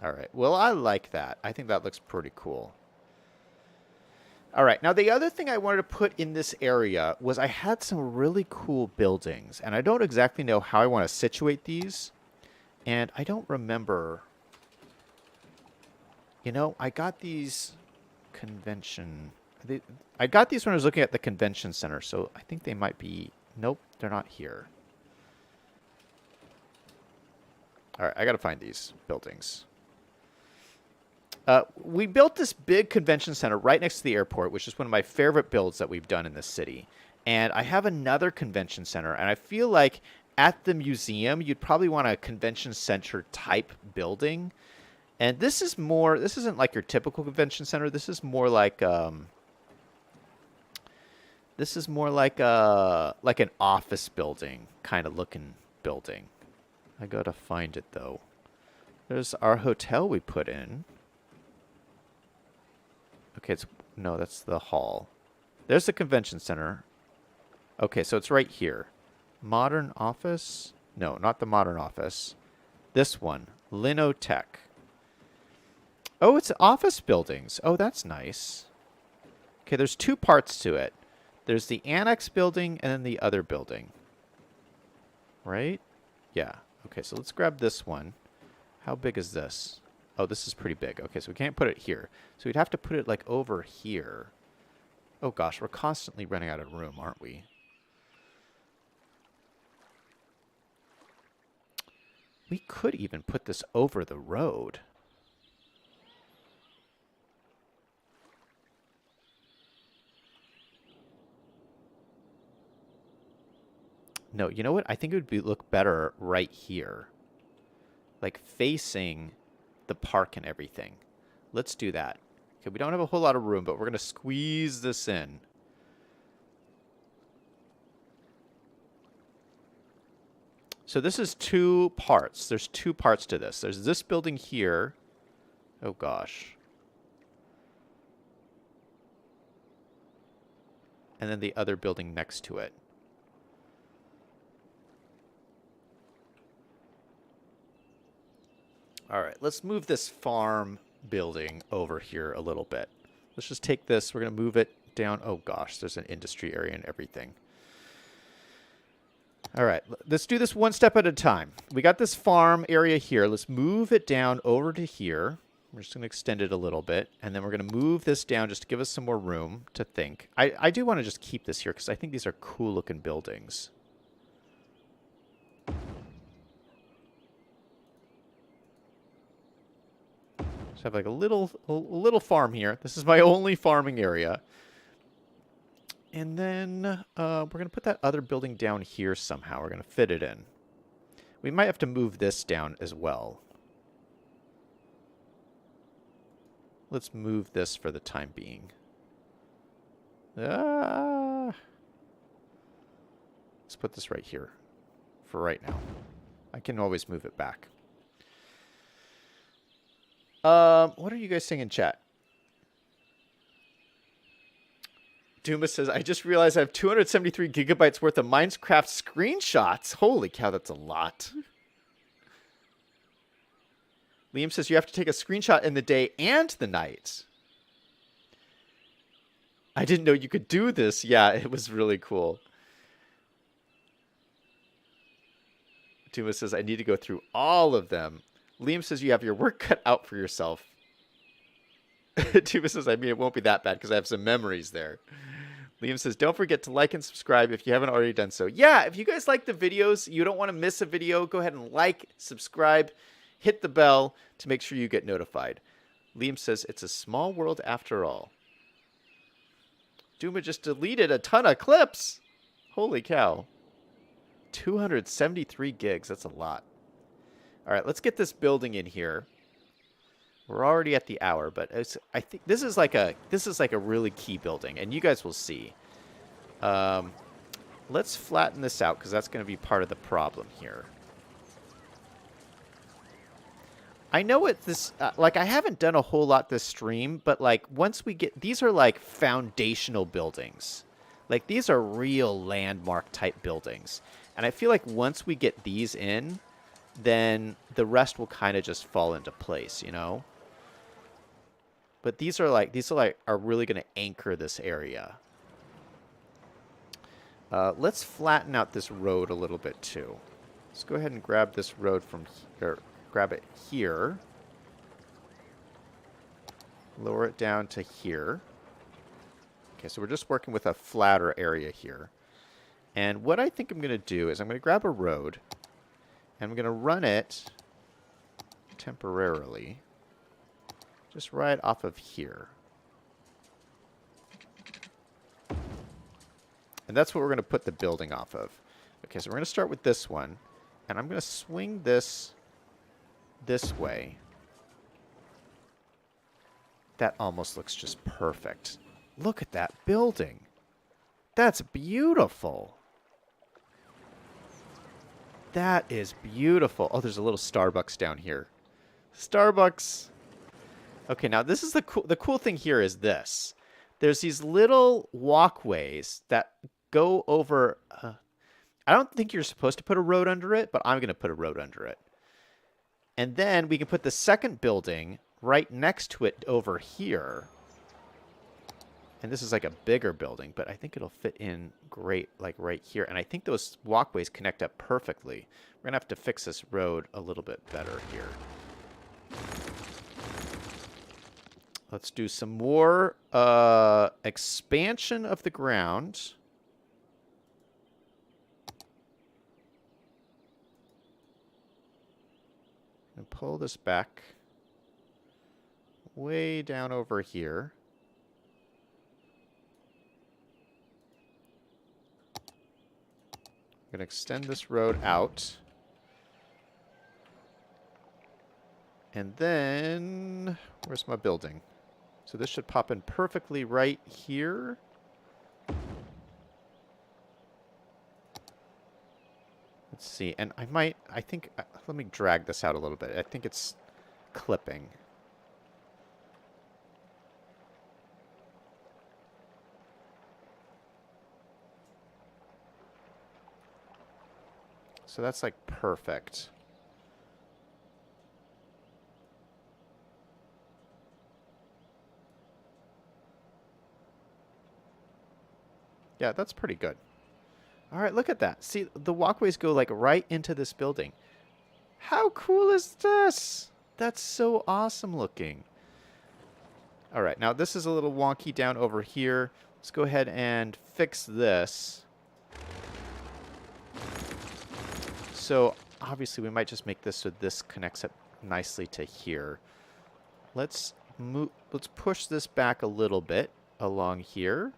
All right. Well, I like that. I think that looks pretty cool. All right. Now, the other thing I wanted to put in this area was I had some really cool buildings, and I don't exactly know how I want to situate these, and I don't remember. You know, I got these I got these when I was looking at the convention center, so I think they might be... Nope, they're not here. All right, I got to find these buildings. We built this big convention center right next to the airport, which is one of my favorite builds that we've done in this city. And I have another convention center, and I feel like at the museum, you'd probably want a convention center type building. And this isn't like your typical convention center. This is more like an office building kind of looking building. I gotta find it though. There's our hotel we put in. Okay, no, that's the hall. There's the convention center. Okay, so it's right here. Modern office? No, not the modern office. This one, Linotech. Oh, it's office buildings. Oh, that's nice. Okay, there's 2 parts to it. There's the annex building and then the other building. Right? Yeah. Okay, so let's grab this one. How big is this? Oh, this is pretty big. Okay, so we can't put it here. So we'd have to put it like over here. Oh gosh, we're constantly running out of room, aren't we? We could even put this over the road. No, you know what? I think it would look better right here. Like facing the park and everything. Let's do that. Okay, we don't have a whole lot of room, but we're going to squeeze this in. So this is 2 parts. There's 2 parts to this. There's this building here. Oh, gosh. And then the other building next to it. All right, let's move this farm building over here a little bit. Let's just take this. We're going to move it down. Oh, gosh, there's an industry area and everything. All right, let's do this one step at a time. We got this farm area here. Let's move it down over to here. We're just going to extend it a little bit, and then we're going to move this down just to give us some more room to think. I do want to just keep this here because I think these are cool-looking buildings. So I have like a little farm here. This is my only farming area. And then we're going to put that other building down here somehow. We're going to fit it in. We might have to move this down as well. Let's move this for the time being. Let's put this right here. for right now. I can always move it back. What are you guys saying in chat? Duma says, I just realized I have 273 gigabytes worth of Minecraft screenshots. Holy cow, that's a lot. Liam says you have to take a screenshot in the day and the night. I didn't know you could do this. Yeah, it was really cool. Duma says, I need to go through all of them. Liam says you have your work cut out for yourself. Duma says, I mean, it won't be that bad because I have some memories there. Liam says, don't forget to like and subscribe if you haven't already done so. Yeah, if you guys like the videos, you don't want to miss a video, go ahead and like, subscribe, hit the bell to make sure you get notified. Liam says, it's a small world after all. Duma just deleted a ton of clips. Holy cow. 273 gigs. That's a lot. All right, let's get this building in here. We're already at the hour, but I think this is like a really key building, and you guys will see. Let's flatten this out because that's going to be part of the problem here. I know this like I haven't done a whole lot this stream, but like once we get these are like foundational buildings. Like these are real landmark type buildings. And I feel like once we get these in, then the rest will kind of just fall into place, you know? But these are really going to anchor this area. Let's flatten out this road a little bit too. Let's go ahead and grab this road from here. Grab it here. Lower it down to here. Okay, so we're just working with a flatter area here. And what I think I'm going to do is I'm going to grab a road, and I'm going to run it temporarily just right off of here. And that's what we're going to put the building off of. Okay, so we're going to start with this one, and I'm going to swing this way. That almost looks just perfect. Look at that building. That's beautiful. That is beautiful. Oh, there's a little Starbucks down here. Starbucks. Okay, now this is the cool thing here is this. There's these little walkways that go over. I don't think you're supposed to put a road under it, but I'm going to put a road under it. And then we can put the second building right next to it over here. And this is like a bigger building, but I think it'll fit in great, like right here. And I think those walkways connect up perfectly. We're going to have to fix this road a little bit better here. Let's do some more expansion of the ground. And pull this back way down over here. I'm going to extend this road out. And then, where's my building? So this should pop in perfectly right here. Let's see. And I think, let me drag this out a little bit. I think it's clipping. So that's like perfect. Yeah, that's pretty good. All right, look at that. See, the walkways go like right into this building. How cool is this? That's so awesome looking. All right, now this is a little wonky down over here. Let's go ahead and fix this. So obviously we might just make this so this connects up nicely to here. Let's push this back a little bit along here.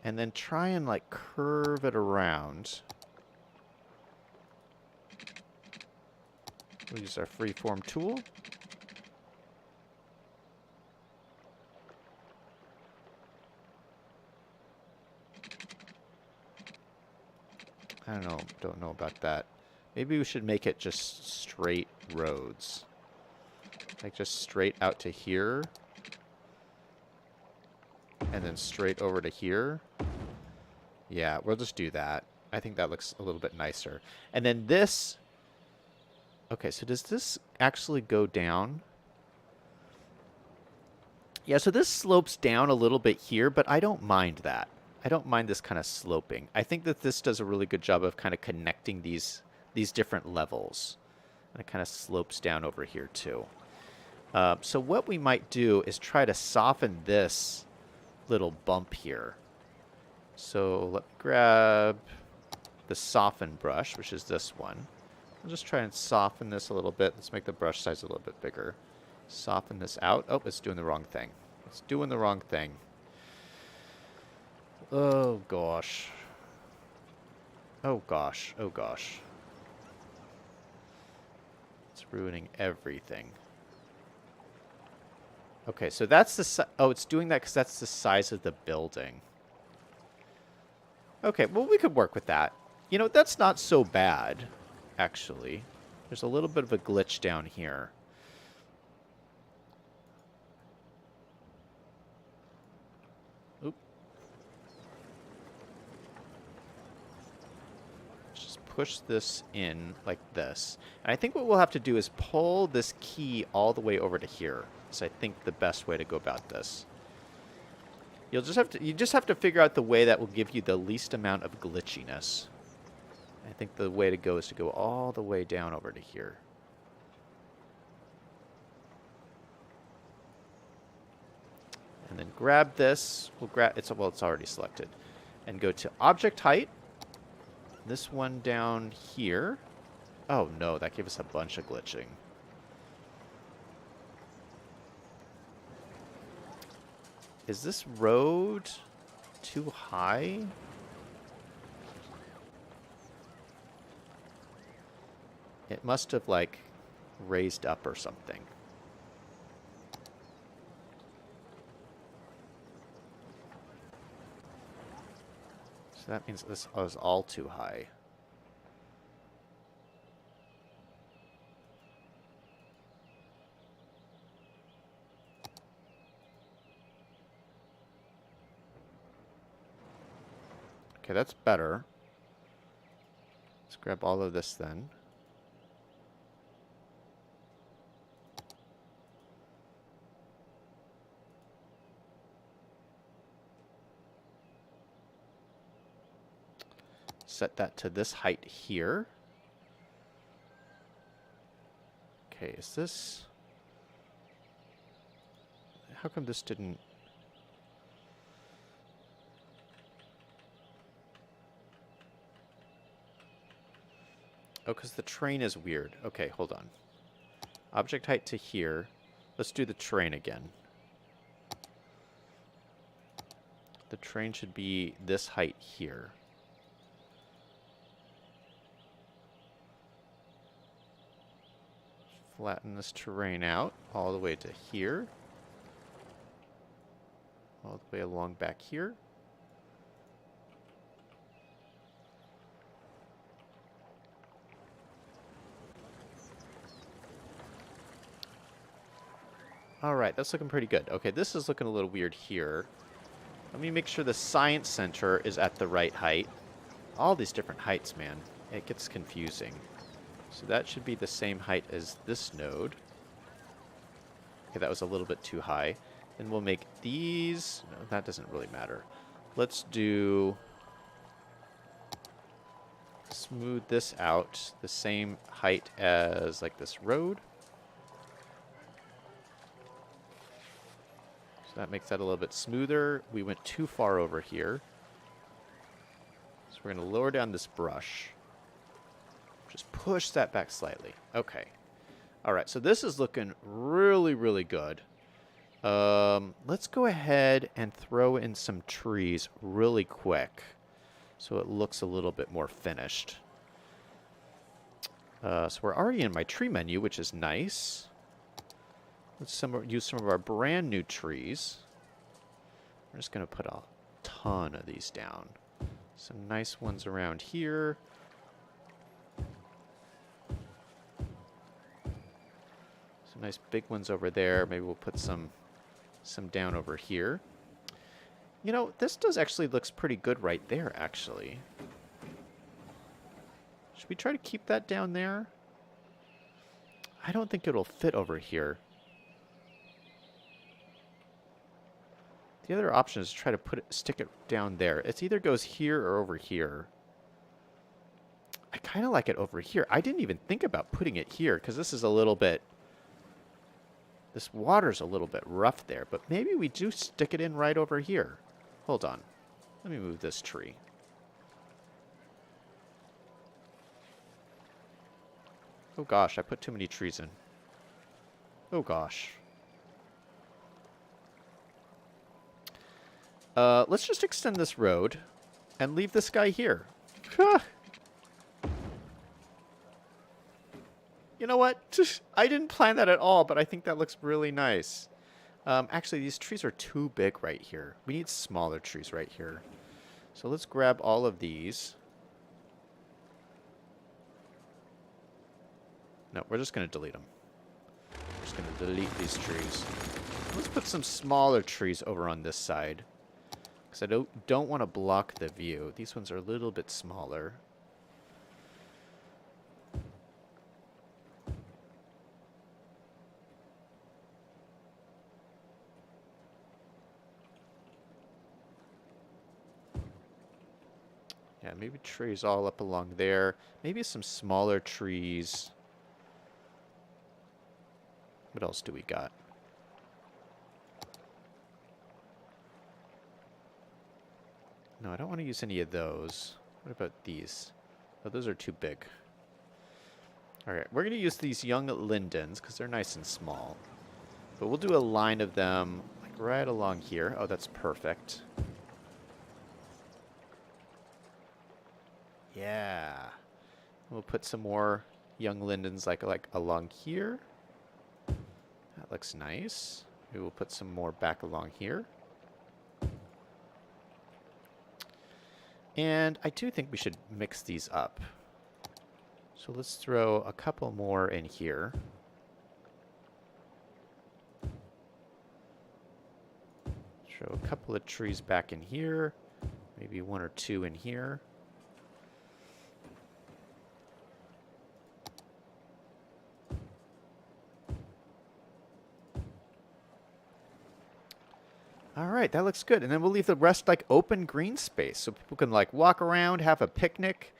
And then try and like curve it around. We'll use our freeform tool. don't know about that. Maybe we should make it just straight roads. Like just straight out to here. And then straight over to here. Yeah, we'll just do that. I think that looks a little bit nicer. And then this... Okay, so does this actually go down? Yeah, so this slopes down a little bit here, but I don't mind that. I don't mind this kind of sloping. I think that this does a really good job of kind of connecting these different levels. And it kind of slopes down over here too. So what we might do is try to soften this little bump here. So let me grab the soften brush, which is this one. I'll just try and soften this a little bit. Let's make the brush size a little bit bigger. Soften this out. Oh, it's doing the wrong thing. It's doing the wrong thing. Oh, gosh. Oh, gosh. Oh, gosh. It's ruining everything. Okay, so that's the... Oh, it's doing that because that's the size of the building. Okay, well, we could work with that. You know, that's not so bad, actually. There's a little bit of a glitch down here. Oop. Just push this in like this. And I think what we'll have to do is pull this key all the way over to here. That's, I think, the best way to go about this. You just have to figure out the way that will give you the least amount of glitchiness. I think the way to go is to go all the way down over to here. And then grab this. We'll grab it's already selected. And go to object height. This one down here. Oh no, that gave us a bunch of glitching. Is this road too high? It must have, like, raised up or something. So that means this was all too high. Okay, that's better. Let's grab all of this then. Set that to this height here. Okay, is this... How come this didn't... Oh, because the train is weird. Okay, hold on. Object height to here. Let's do the train again. The train should be this height here. Flatten this terrain out all the way to here. All the way along back here. Alright, that's looking pretty good. Okay, this is looking a little weird here. Let me make sure the science center is at the right height. All these different heights, man. It gets confusing. So that should be the same height as this node. Okay, that was a little bit too high. Then we'll make these... No, that doesn't really matter. Let's do... Smooth this out. The same height as, like, this road. That makes that a little bit smoother. We went too far over here. So we're going to lower down this brush. Just push that back slightly. Okay. All right, so this is looking really, really good. Let's go ahead and throw in some trees really quick so it looks a little bit more finished. So we're already in my tree menu, which is nice. Let's use some of our brand new trees. We're just going to put a ton of these down. Some nice ones around here. Some nice big ones over there. Maybe we'll put some down over here. You know, this does actually looks pretty good right there, actually. Should we try to keep that down there? I don't think it'll fit over here. The other option is to try to stick it down there. It either goes here or over here. I kind of like it over here. I didn't even think about putting it here because this is a little bit... This water's a little bit rough there, but maybe we do stick it in right over here. Hold on. Let me move this tree. Oh gosh, I put too many trees in. Oh gosh. Let's just extend this road and leave this guy here. You know what? I didn't plan that at all, but I think that looks really nice. Actually, these trees are too big right here. We need smaller trees right here. So let's grab all of these. No, we're just going to delete them. We're just going to delete these trees. Let's put some smaller trees over on this side. Because I don't want to block the view. These ones are a little bit smaller. Yeah, maybe trees all up along there. Maybe some smaller trees. What else do we got? No, I don't want to use any of those. What about these? Oh, those are too big. Alright, we're going to use these young lindens because they're nice and small. But we'll do a line of them like right along here. Oh, that's perfect. Yeah. We'll put some more young lindens like along here. That looks nice. Maybe we'll put some more back along here. And I do think we should mix these up. So let's throw a couple more in here. Throw a couple of trees back in here. Maybe one or two in here. All right, that looks good. And then we'll leave the rest like open green space so people can like walk around, have a picnic.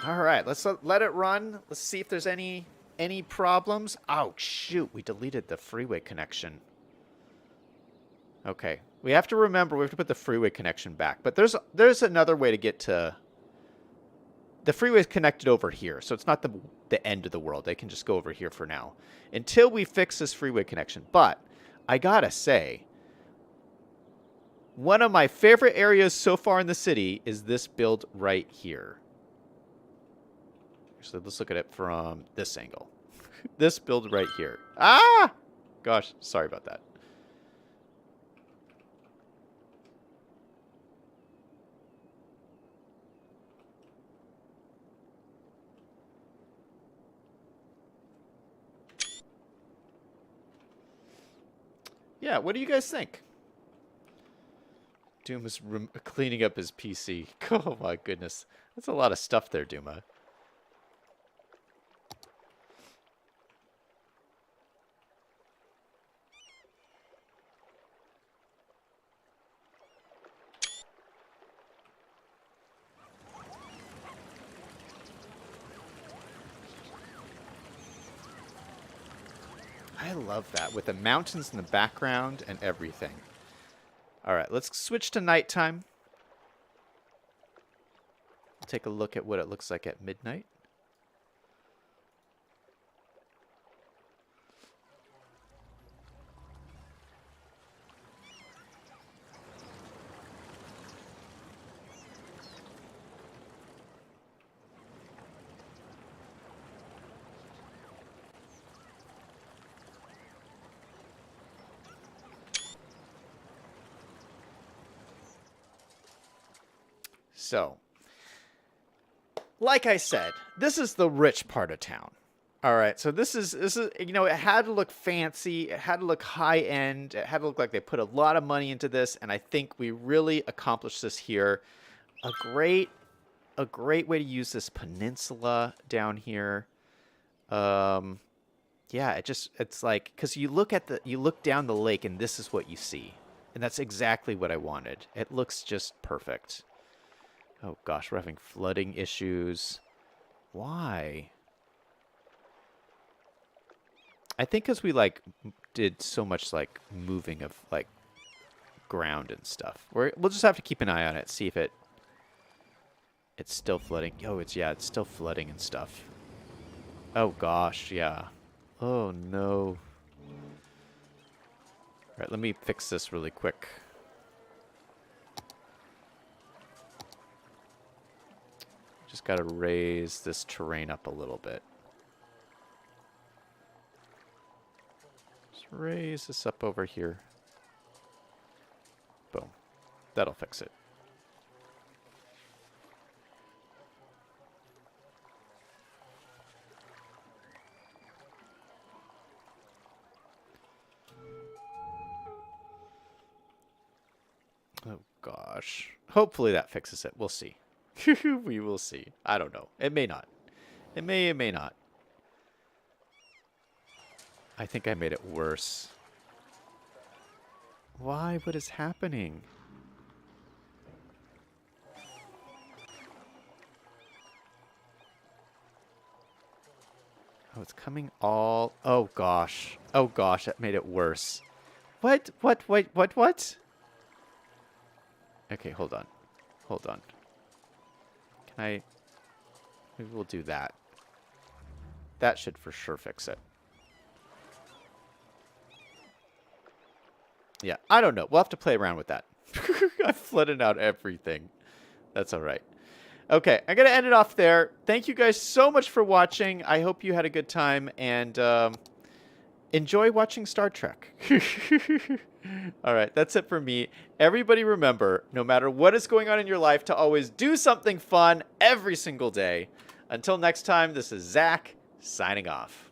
All right, let's let it run. Let's see if there's any problems. Oh, shoot, we deleted the freeway connection. Okay, we have to remember we have to put the freeway connection back. But there's another way to get to... The freeway is connected over here, so it's not the end of the world. They can just go over here for now until we fix this freeway connection. But I gotta say, one of my favorite areas so far in the city is this build right here. So let's look at it from this angle. This build right here. Ah! Gosh, sorry about that. Yeah, what do you guys think? Doom is cleaning up his PC. Oh my goodness. That's a lot of stuff there, Duma. I love that, with the mountains in the background and everything. All right, let's switch to nighttime. Take a look at what it looks like at midnight. So, like I said, this is the rich part of town. All right, so this is you know, it had to look fancy, it had to look high end, it had to look like they put a lot of money into this, and I think we really accomplished this here. A great way to use this peninsula down here. Yeah, it's like, because you look down the lake and this is what you see, and that's exactly what I wanted. It looks just perfect. Oh gosh, we're having flooding issues. Why? I think because we like did so much like moving of like ground and stuff. We'll just have to keep an eye on it, see if it's still flooding. Oh, it's still flooding and stuff. Oh gosh, yeah. Oh no. All right, let me fix this really quick. Just got to raise this terrain up a little bit. Just raise this up over here. Boom. That'll fix it. Oh gosh. Hopefully that fixes it. We'll see. We will see. I don't know. It may not. It may not. I think I made it worse. Why? What is happening? Oh, it's coming all... Oh, gosh. Oh, gosh. That made it worse. What? What? Okay, hold on. Hold on. Can I... Maybe we'll do that. That should for sure fix it. Yeah, I don't know. We'll have to play around with that. I've flooded out everything. That's all right. Okay, I'm going to end it off there. Thank you guys so much for watching. I hope you had a good time, and enjoy watching Star Trek. All right, that's it for me. Everybody remember, no matter what is going on in your life, to always do something fun every single day. Until next time, this is Zach, signing off.